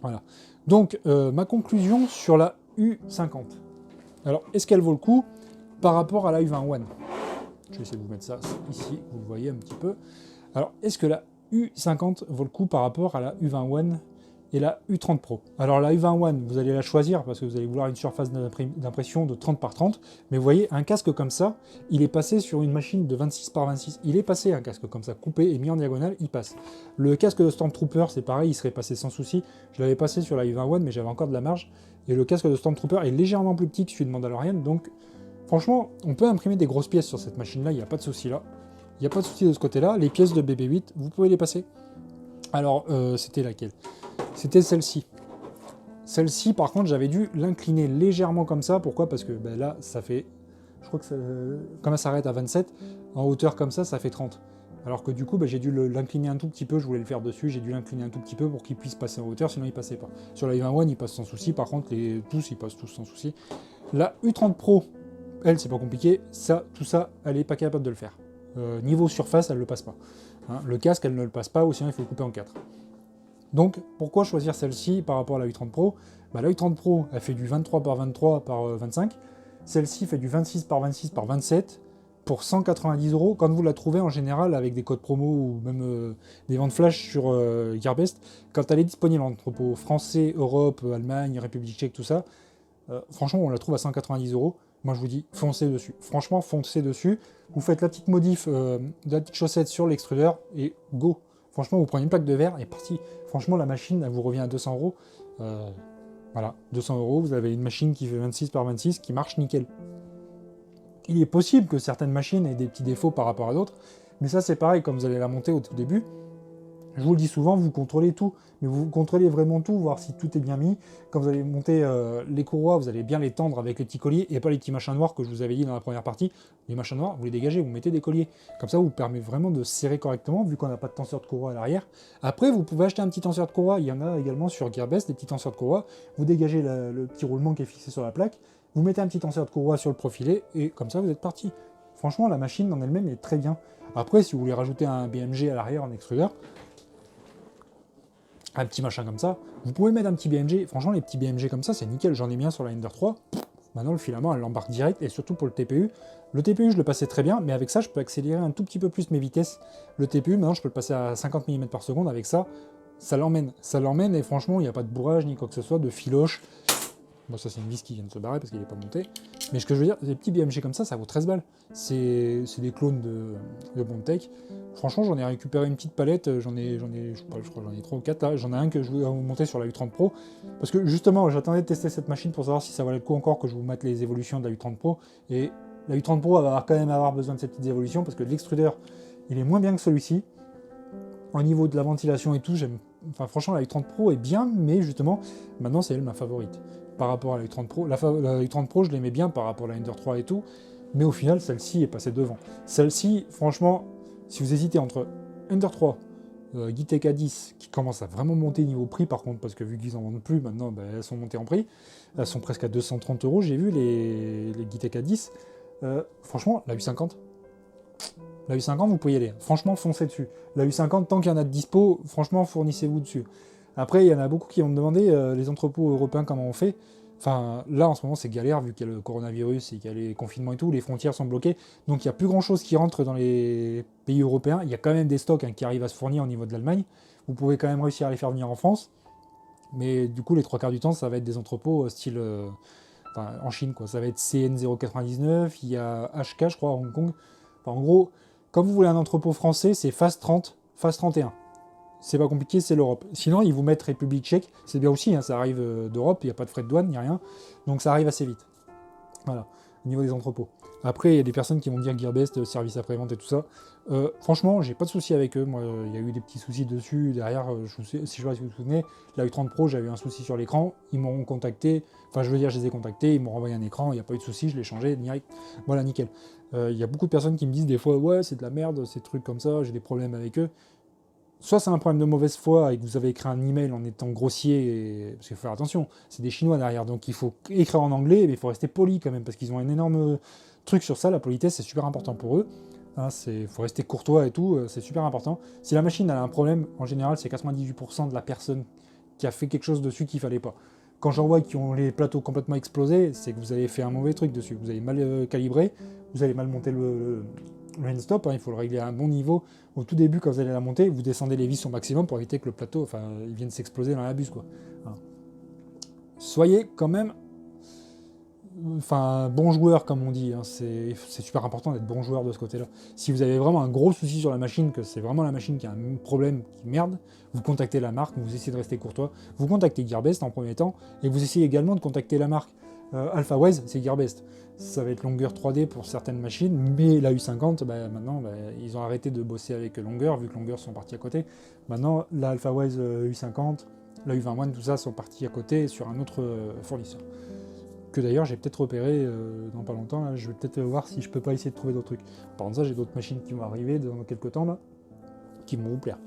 Voilà. Donc, ma conclusion sur la U50. Alors, est-ce qu'elle vaut le coup par rapport à la U20 One? Je vais essayer de vous mettre ça ici, vous le voyez un petit peu. Alors, est-ce que la U50 vaut le coup par rapport à la U20 One et la U30 Pro? Alors, la U20 One, vous allez la choisir parce que vous allez vouloir une surface d'impression de 30 par 30. Mais vous voyez, un casque comme ça, il est passé sur une machine de 26 par 26. Il est passé, un casque comme ça, coupé et mis en diagonale, il passe. Le casque de Stormtrooper, c'est pareil, il serait passé sans souci. Je l'avais passé sur la U20 One, mais j'avais encore de la marge. Et le casque de Stormtrooper est légèrement plus petit que celui de Mandalorian, donc franchement, on peut imprimer des grosses pièces sur cette machine-là, il n'y a pas de souci là. Il n'y a pas de souci de ce côté-là. Les pièces de BB-8, vous pouvez les passer. Alors, c'était laquelle? C'était celle-ci. Celle-ci, par contre, j'avais dû l'incliner légèrement comme ça. Pourquoi? Parce que ben, là, ça fait... Je crois que ça, comme elle s'arrête à 27, en hauteur comme ça fait 30. Alors que du coup, ben, j'ai dû l'incliner un tout petit peu. Je voulais le faire dessus. J'ai dû l'incliner un tout petit peu pour qu'il puisse passer en hauteur, sinon il ne passait pas. Sur la U20 One, il passe sans souci. Par contre, ils passent tous sans souci. La U30 Pro, elle, c'est pas compliqué. Ça, tout ça, elle n'est pas capable de le faire. Niveau surface, elle ne le passe pas. Hein, le casque, elle ne le passe pas, ou sinon il faut le couper en 4. Donc, pourquoi choisir celle-ci par rapport à la U30 Pro? Bah, la U30 Pro, elle fait du 23 par 23 par 25. Celle-ci fait du 26 par 26 par 27 pour 190 €. Quand vous la trouvez en général avec des codes promo ou même des ventes flash sur Gearbest, quand elle est disponible en entrepôt français, Europe, Allemagne, République tchèque, tout ça, franchement, on la trouve à 190 €. Moi, je vous dis, foncez dessus. Franchement, foncez dessus. Vous faites la petite modif de la petite chaussette sur l'extrudeur et go. Franchement, vous prenez une plaque de verre et parti. Franchement, la machine, elle vous revient à 200 €. Voilà, 200 €, vous avez une machine qui fait 26 par 26 qui marche nickel. Il est possible que certaines machines aient des petits défauts par rapport à d'autres, mais ça, c'est pareil, comme vous allez la monter au tout début. Je vous le dis souvent, vous contrôlez tout, mais vous contrôlez vraiment tout, voir si tout est bien mis. Quand vous allez monter les courroies, vous allez bien les tendre avec les petits colliers et pas les petits machins noirs que je vous avais dit dans la première partie. Les machins noirs, vous les dégagez, vous mettez des colliers. Comme ça, vous permet vraiment de serrer correctement, vu qu'on n'a pas de tenseur de courroie à l'arrière. Après, vous pouvez acheter un petit tenseur de courroie. Il y en a également sur Gearbest, des petits tenseurs de courroie. Vous dégagez le petit roulement qui est fixé sur la plaque. Vous mettez un petit tenseur de courroie sur le profilé et comme ça, vous êtes parti. Franchement, la machine en elle-même est très bien. Après, si vous voulez rajouter un BMG à l'arrière en extrudeur, un petit machin comme ça, vous pouvez mettre un petit BMG. Franchement, les petits BMG comme ça, c'est nickel. J'en ai mis un sur la Ender 3. Maintenant, le filament, elle l'embarque direct, et surtout pour le TPU. Le TPU, je le passais très bien, mais avec ça, je peux accélérer un tout petit peu plus mes vitesses. Le TPU, maintenant, je peux le passer à 50 mm par seconde. Avec ça, ça l'emmène. Ça l'emmène, et franchement, il n'y a pas de bourrage, ni quoi que ce soit, de filoche. Bon, ça, c'est une vis qui vient de se barrer parce qu'il n'est pas monté. Mais ce que je veux dire, les petits BMG comme ça vaut 13 balles. C'est des clones de Bondtech. Franchement, j'en ai récupéré une petite palette. J'en ai, je crois que j'en ai 3 ou 4 là. J'en ai un que je vais vous monter sur la U30 Pro. Parce que justement, j'attendais de tester cette machine pour savoir si ça valait le coup encore que je vous mette les évolutions de la U30 Pro. Et la U30 Pro, elle va quand même avoir besoin de ces petites évolutions parce que l'extrudeur, il est moins bien que celui-ci. Au niveau de la ventilation et tout, enfin, franchement, la U30 Pro est bien, mais justement, maintenant, c'est elle ma favorite. Par rapport à la U30 Pro, la U30 Pro, je l'aimais bien par rapport à la Ender 3 et tout, mais au final, celle-ci est passée devant. Celle-ci, franchement, si vous hésitez entre Ender 3, Geeetech A10, qui commence à vraiment monter niveau prix, par contre, parce que vu qu'ils en vendent plus, maintenant, ben, elles sont montées en prix, elles sont presque à 230 €, j'ai vu les Geeetech A10, franchement, la U50, la U50, vous pouvez y aller. Franchement, foncez dessus. La U50, tant qu'il y en a de dispo, franchement, fournissez-vous dessus. Après, il y en a beaucoup qui vont me demander, les entrepôts européens, comment on fait. Enfin, là, en ce moment, c'est galère, vu qu'il y a le coronavirus et qu'il y a les confinements et tout, les frontières sont bloquées. Donc, il n'y a plus grand-chose qui rentre dans les pays européens. Il y a quand même des stocks qui arrivent à se fournir au niveau de l'Allemagne. Vous pouvez quand même réussir à les faire venir en France. Mais du coup, les 3 quarts du temps, ça va être des entrepôts style... enfin, en Chine, quoi. Ça va être CN099, il y a HK, je crois, à Hong Kong. Enfin, en gros... Quand vous voulez un entrepôt français, c'est FAS 30, FAS 31. C'est pas compliqué, c'est l'Europe. Sinon, ils vous mettent République tchèque. C'est bien aussi, hein, ça arrive d'Europe, il n'y a pas de frais de douane, il n'y a rien. Donc ça arrive assez vite. Voilà, au niveau des entrepôts. Après, il y a des personnes qui vont dire Gearbest, service après-vente et tout ça. Franchement, j'ai pas de soucis avec eux. Moi, il y a eu des petits soucis dessus. Derrière, si je sais pas si vous vous souvenez, la U30 Pro, j'avais eu un souci sur l'écran. Ils m'ont contacté. Enfin, je veux dire, je les ai contactés. Ils m'ont renvoyé un écran. Il n'y a pas eu de souci. Je l'ai changé direct. Voilà, nickel. Il y a beaucoup de personnes qui me disent des fois, ouais, c'est de la merde, ces trucs comme ça. J'ai des problèmes avec eux. Soit c'est un problème de mauvaise foi et que vous avez écrit un email en étant grossier, parce qu'il faut faire attention, c'est des Chinois derrière, donc il faut écrire en anglais, mais il faut rester poli quand même, parce qu'ils ont un énorme truc sur ça, la politesse c'est super important pour eux, hein, faut rester courtois et tout, c'est super important. Si la machine a un problème, en général c'est 98% de la personne qui a fait quelque chose dessus qu'il fallait pas. Quand j'en vois qui ont les plateaux complètement explosés, c'est que vous avez fait un mauvais truc dessus, vous avez mal calibré, vous avez mal monté le end-stop, hein, il faut le régler à un bon niveau. Au tout début, quand vous allez la monter, vous descendez les vis au maximum pour éviter que le plateau, il vienne s'exploser dans la buse, quoi. Voilà. Soyez quand même, bon joueur, comme on dit. Hein, c'est super important d'être bon joueur de ce côté-là. Si vous avez vraiment un gros souci sur la machine, que c'est vraiment la machine qui a un problème, qui merde, vous contactez la marque, vous essayez de rester courtois, vous contactez Gearbest en premier temps, et vous essayez également de contacter la marque. AlphaWise, c'est Gearbest. Ça va être Longer 3D pour certaines machines, mais la U50, maintenant, ils ont arrêté de bosser avec Longer, vu que Longer sont partis à côté. Maintenant, la AlphaWise U50, la U21, tout ça sont partis à côté sur un autre fournisseur. Que d'ailleurs, j'ai peut-être repéré dans pas longtemps. Là, je vais peut-être voir si je peux pas essayer de trouver d'autres trucs. Par contre, ça, j'ai d'autres machines qui vont arriver dans quelques temps, là, qui vont vous plaire.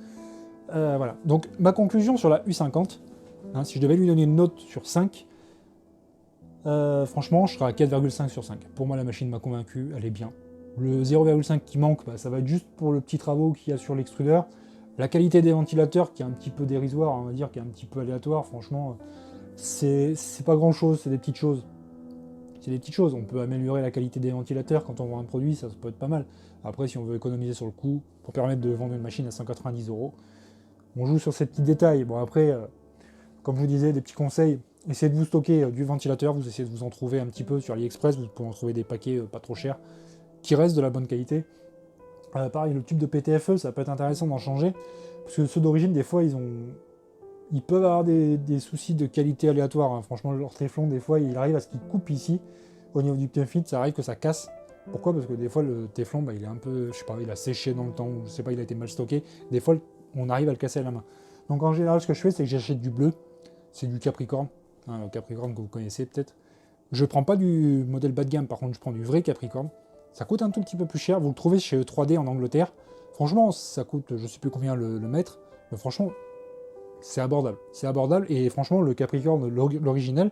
Voilà. Donc, ma conclusion sur la U50, hein, si je devais lui donner une note sur 5, franchement, je serai à 4,5 sur 5. Pour moi, la machine m'a convaincu, elle est bien. Le 0,5 qui manque, ça va être juste pour le petit travaux qu'il y a sur l'extrudeur. La qualité des ventilateurs, qui est un petit peu dérisoire, on va dire, qui est un petit peu aléatoire, franchement, c'est pas grand chose, c'est des petites choses. C'est des petites choses, on peut améliorer la qualité des ventilateurs quand on vend un produit, ça peut être pas mal. Après, si on veut économiser sur le coût, pour permettre de vendre une machine à 190 €, on joue sur ces petits détails. Bon, après, comme je vous disais, des petits conseils. Essayez de vous stocker du ventilateur, vous essayez de vous en trouver un petit peu sur AliExpress, vous pouvez en trouver des paquets pas trop chers, qui restent de la bonne qualité. Pareil, le tube de PTFE, ça peut être intéressant d'en changer, parce que ceux d'origine, des fois, ils peuvent avoir des soucis de qualité aléatoire. Hein. Franchement, leur téflon, des fois, il arrive à ce qu'il coupe ici, au niveau du pneumfit, ça arrive que ça casse. Pourquoi? Parce que des fois, le téflon, il est un peu, je sais pas, il a séché dans le temps, ou je sais pas, il a été mal stocké. Des fois, on arrive à le casser à la main. Donc en général, ce que je fais, c'est que j'achète du bleu, c'est du Capricorne, hein, le Capricorne que vous connaissez peut-être. Je prends pas du modèle bas de gamme, par contre, je prends du vrai Capricorne. Ça coûte un tout petit peu plus cher, vous le trouvez chez E3D en Angleterre. Franchement, ça coûte, je sais plus combien le mètre, mais franchement, c'est abordable. C'est abordable, et franchement, le Capricorne, l'original,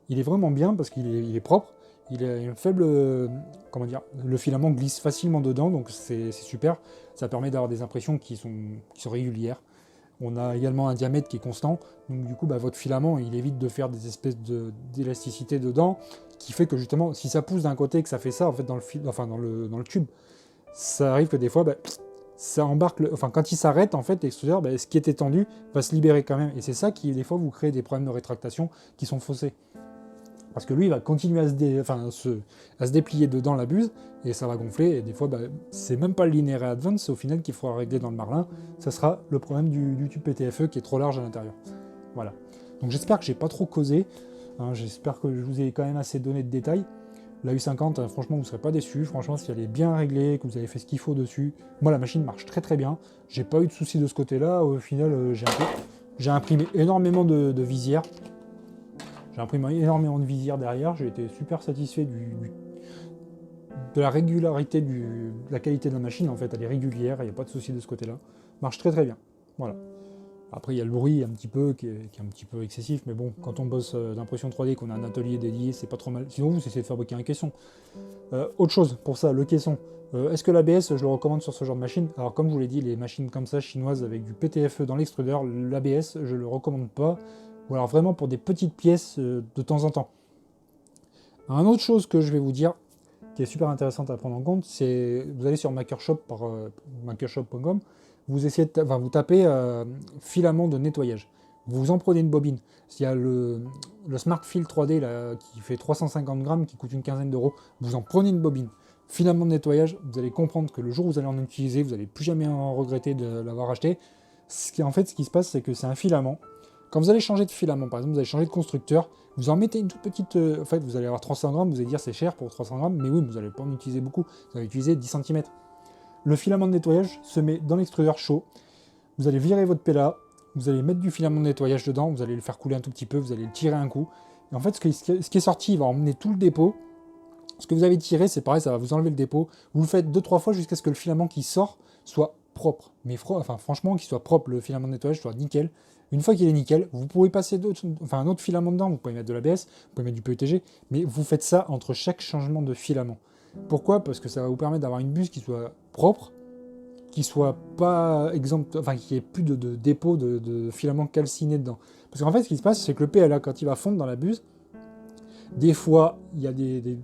il est vraiment bien parce qu'il est propre. Il a une faible, comment dire, le filament glisse facilement dedans, donc c'est super. Ça permet d'avoir des impressions qui sont régulières. On a également un diamètre qui est constant, donc du coup, votre filament, il évite de faire des espèces d'élasticité dedans, qui fait que justement, si ça pousse d'un côté et que ça fait ça, en fait, dans le tube, ça arrive que des fois, ça embarque, quand il s'arrête, en fait, l'extrudeur, ce qui était tendu va se libérer quand même, et c'est ça qui, des fois, vous crée des problèmes de rétractation qui sont faussés. Parce que lui, il va continuer à se déplier dedans la buse, et ça va gonfler, et des fois, c'est même pas le linéaire advance, c'est au final qu'il faudra régler dans le Marlin, ça sera le problème du tube PTFE qui est trop large à l'intérieur. Voilà. Donc j'espère que j'ai pas trop causé, hein, j'espère que je vous ai quand même assez donné de détails. La U50, franchement, vous ne serez pas déçus, franchement, si elle est bien réglée, que vous avez fait ce qu'il faut dessus, moi, la machine marche très très bien, j'ai pas eu de soucis de ce côté-là, au final, j'ai imprimé énormément de visières. J'ai imprimé énormément de visières derrière, j'ai été super satisfait de la régularité, de la qualité de la machine, en fait, elle est régulière, il n'y a pas de souci de ce côté-là. Marche très très bien, voilà. Après, il y a le bruit un petit peu, qui est un petit peu excessif, mais bon, quand on bosse d'impression 3D, qu'on a un atelier dédié, c'est pas trop mal. Sinon, vous essayez de fabriquer un caisson. Autre chose, pour ça, le caisson. Est-ce que l'ABS, je le recommande sur ce genre de machine? Alors, comme je vous l'ai dit, les machines comme ça, chinoises, avec du PTFE dans l'extrudeur, l'ABS, je le recommande pas. Ou alors vraiment pour des petites pièces de temps en temps. Une autre chose que je vais vous dire, qui est super intéressante à prendre en compte, c'est vous allez sur Makershop par makershop.com, vous tapez filament de nettoyage. Vous en prenez une bobine. Il y a le Smart Fill 3D là, qui fait 350 grammes, qui coûte une quinzaine d'euros. Vous en prenez une bobine. Filament de nettoyage, vous allez comprendre que le jour où vous allez en utiliser, vous n'allez plus jamais en regretter de l'avoir acheté. Ce qui se passe, c'est que c'est un filament. Quand vous allez changer de filament, par exemple, vous allez changer de constructeur, vous en mettez une toute petite... en fait, vous allez avoir 300 grammes, vous allez dire c'est cher pour 300 grammes, mais oui, vous n'allez pas en utiliser beaucoup, vous allez utiliser 10 cm. le filament de nettoyage se met dans l'extrudeur chaud. Vous allez virer votre PLA, vous allez mettre du filament de nettoyage dedans, vous allez le faire couler un tout petit peu, vous allez le tirer un coup. Et en fait, ce qui est sorti, il va emmener tout le dépôt. Ce que vous avez tiré, c'est pareil, ça va vous enlever le dépôt. Vous le faites 2-3 fois jusqu'à ce que le filament qui sort soit propre. Mais franchement, qu'il soit propre, le filament de nettoyage soit nickel. Une fois qu'il est nickel, vous pouvez passer un autre filament dedans, vous pouvez mettre de l'ABS, vous pouvez mettre du PETG, mais vous faites ça entre chaque changement de filament. Pourquoi? Parce que ça va vous permettre d'avoir une buse qui soit propre, qui soit pas exempt, enfin qui ait plus de dépôt de filaments calcinés dedans. Parce qu'en fait, ce qui se passe, c'est que le PLA, quand il va fondre dans la buse, des fois, il y a des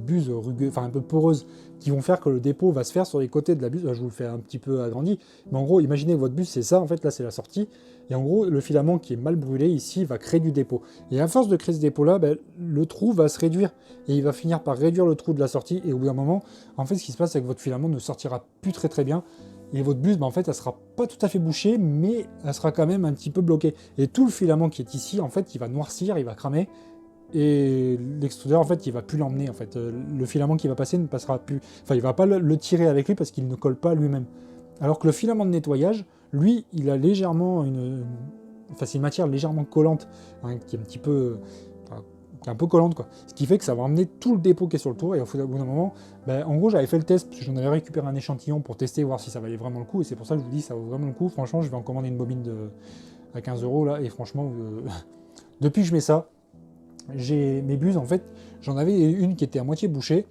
buses rugueuses, enfin un peu poreuses, qui vont faire que le dépôt va se faire sur les côtés de la buse. Là, je vous le fais un petit peu agrandi, mais en gros, imaginez que votre buse, c'est ça, en fait, là, c'est la sortie. Et en gros, le filament qui est mal brûlé ici va créer du dépôt. Et à force de créer ce dépôt-là, ben, le trou va se réduire. Et il va finir par réduire le trou de la sortie. Et au bout d'un moment, en fait, ce qui se passe, c'est que votre filament ne sortira plus très bien. Et votre buse, ben, en fait, elle sera pas tout à fait bouchée, mais elle sera quand même un petit peu bloquée. Et tout le filament qui est ici, en fait, il va noircir, il va cramer. Et l'extrudeur, en fait, il va plus l'emmener. En fait, le filament qui va passer ne passera plus. Enfin, il va pas le tirer avec lui parce qu'il ne colle pas lui-même. Alors que le filament de nettoyage, lui, il a légèrement enfin, c'est une matière légèrement collante, hein, qui est un petit peu, enfin, qui est un peu collante, quoi. Ce qui fait que ça va emmener tout le dépôt qui est sur le tour. Et au bout d'un moment, ben, en gros, j'avais fait le test parce que j'en avais récupéré un échantillon pour tester, voir si ça valait vraiment le coup. Et c'est pour ça que je vous dis, ça vaut vraiment le coup. Franchement, je vais en commander une bobine à 15 € là. Et franchement, depuis que je mets ça, j'ai mes buses, en fait, j'en avais une qui était à moitié bouchée.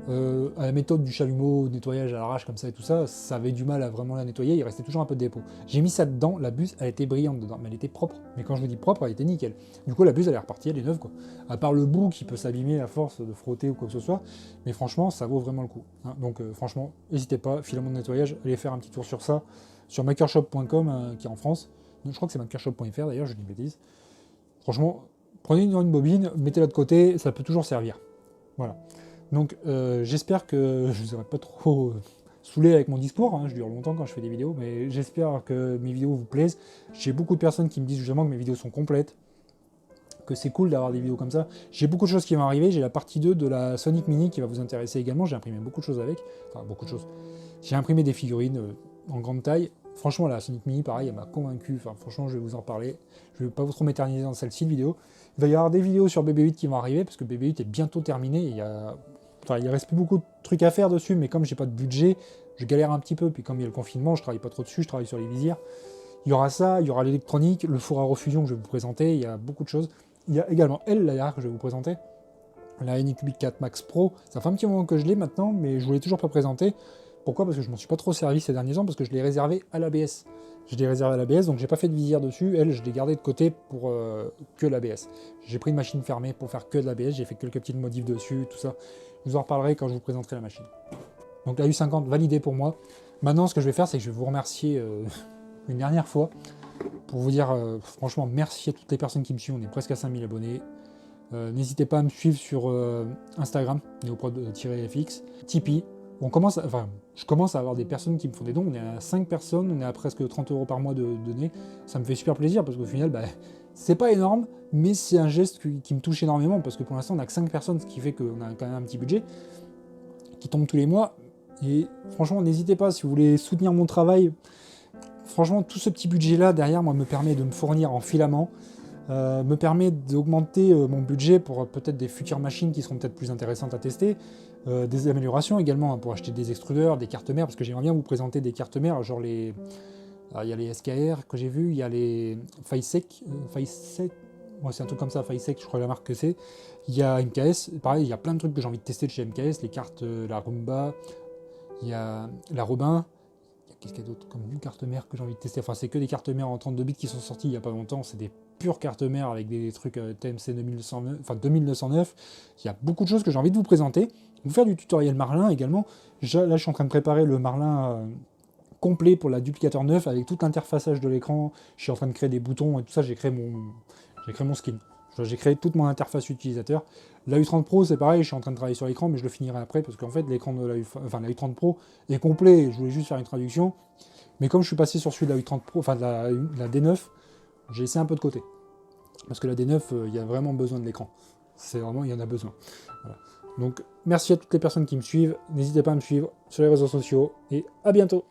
À la méthode du chalumeau, nettoyage à l'arrache comme ça et tout ça, ça avait du mal à vraiment la nettoyer, il restait toujours un peu de dépôt. J'ai mis ça dedans, la buse, elle était brillante dedans, mais elle était propre. Mais quand je vous dis propre, elle était nickel. Du coup, la buse, elle est repartie, elle est neuve, quoi. À part le bout qui peut s'abîmer à force de frotter ou quoi que ce soit, mais franchement, ça vaut vraiment le coup. Hein. Donc, franchement, n'hésitez pas, filament de nettoyage, allez faire un petit tour sur ça, sur makershop.com, qui est en France. Je crois que c'est makershop.fr d'ailleurs, je dis une bêtise. Franchement, prenez une bobine, mettez-la de côté, ça peut toujours servir. Voilà. Donc j'espère que je ne vous aurai pas trop saoulé avec mon discours, hein, je dure longtemps quand je fais des vidéos, mais j'espère que mes vidéos vous plaisent. J'ai beaucoup de personnes qui me disent justement que mes vidéos sont complètes, que c'est cool d'avoir des vidéos comme ça. J'ai beaucoup de choses qui vont arriver, j'ai la partie 2 de la Sonic Mini qui va vous intéresser également, j'ai imprimé beaucoup de choses avec, enfin beaucoup de choses. J'ai imprimé des figurines en grande taille. Franchement, la Sonic Mini, pareil, elle m'a convaincu. Enfin, franchement, je vais vous en parler. Je ne vais pas vous trop m'éterniser dans celle-ci de vidéo. Il va y avoir des vidéos sur BB-8 qui vont arriver, parce que BB-8 est bientôt terminé. Il reste plus beaucoup de trucs à faire dessus, mais comme j'ai pas de budget, je galère un petit peu. Puis comme il y a le confinement, je travaille pas trop dessus, je travaille sur les visières. Il y aura ça, il y aura l'électronique, le four à refusion que je vais vous présenter. Il y a beaucoup de choses. Il y a également elle, là, derrière, que je vais vous présenter. La Anycubic 4 Max Pro. Ça fait un petit moment que je l'ai maintenant, mais je voulais toujours pas présenter. Pourquoi? Parce que je m'en suis pas trop servi ces derniers ans, parce que je l'ai réservé à l'ABS. Je l'ai réservé à l'ABS, donc j'ai pas fait de visière dessus. Elle, je l'ai gardée de côté pour que l'ABS. J'ai pris une machine fermée pour faire que de l'ABS, j'ai fait quelques petites modifs dessus, tout ça. Je vous en reparlerai quand je vous présenterai la machine. Donc la U50 validée pour moi. Maintenant, ce que je vais faire, c'est que je vais vous remercier une dernière fois pour vous dire franchement merci à toutes les personnes qui me suivent. On est presque à 5000 abonnés. N'hésitez pas à me suivre sur Instagram, neoprod-fx, Tipeee. Je commence à avoir des personnes qui me font des dons. On est à 5 personnes, on est à presque 30 € par mois de donnés. Ça me fait super plaisir parce qu'au final, c'est pas énorme, mais c'est un geste qui me touche énormément parce que pour l'instant, on n'a que 5 personnes, ce qui fait qu'on a quand même un petit budget qui tombe tous les mois. Et franchement, n'hésitez pas si vous voulez soutenir mon travail. Franchement, tout ce petit budget-là, derrière, moi, me permet de me fournir en filament, me permet d'augmenter mon budget pour peut-être des futures machines qui seront peut-être plus intéressantes à tester, des améliorations également hein, pour acheter des extrudeurs, des cartes mères, parce que j'aimerais bien vous présenter des cartes mères, genre il y a les SKR que j'ai vu, il y a les Faisec, ouais, c'est un truc comme ça, Faisec, je crois la marque que c'est. Il y a MKS, pareil, il y a plein de trucs que j'ai envie de tester de chez MKS, les cartes, la Rumba, il y a la Robin. Qu'est-ce qu'il y a d'autre comme une carte mère que j'ai envie de tester? Enfin, c'est que des cartes mères en 32 bits qui sont sorties il n'y a pas longtemps. C'est des pures cartes mères avec des trucs TMC 2909, enfin 2909. Il y a beaucoup de choses que j'ai envie de vous présenter. Vous faire du tutoriel Marlin également. Là, je suis en train de préparer le Marlin complet pour la duplicateur 9 avec tout l'interfaçage de l'écran. Je suis en train de créer des boutons et tout ça. J'ai créé mon skin. J'ai créé toute mon interface utilisateur. La U30 Pro, c'est pareil, je suis en train de travailler sur l'écran, mais je le finirai après, parce qu'en fait, l'écran de la U30 Pro est complet, je voulais juste faire une traduction. Mais comme je suis passé sur celui de la U30 Pro, enfin de la D9, j'ai laissé un peu de côté. Parce que la D9, il y a vraiment besoin de l'écran. C'est vraiment, il y en a besoin. Voilà. Donc merci à toutes les personnes qui me suivent, n'hésitez pas à me suivre sur les réseaux sociaux, et à bientôt.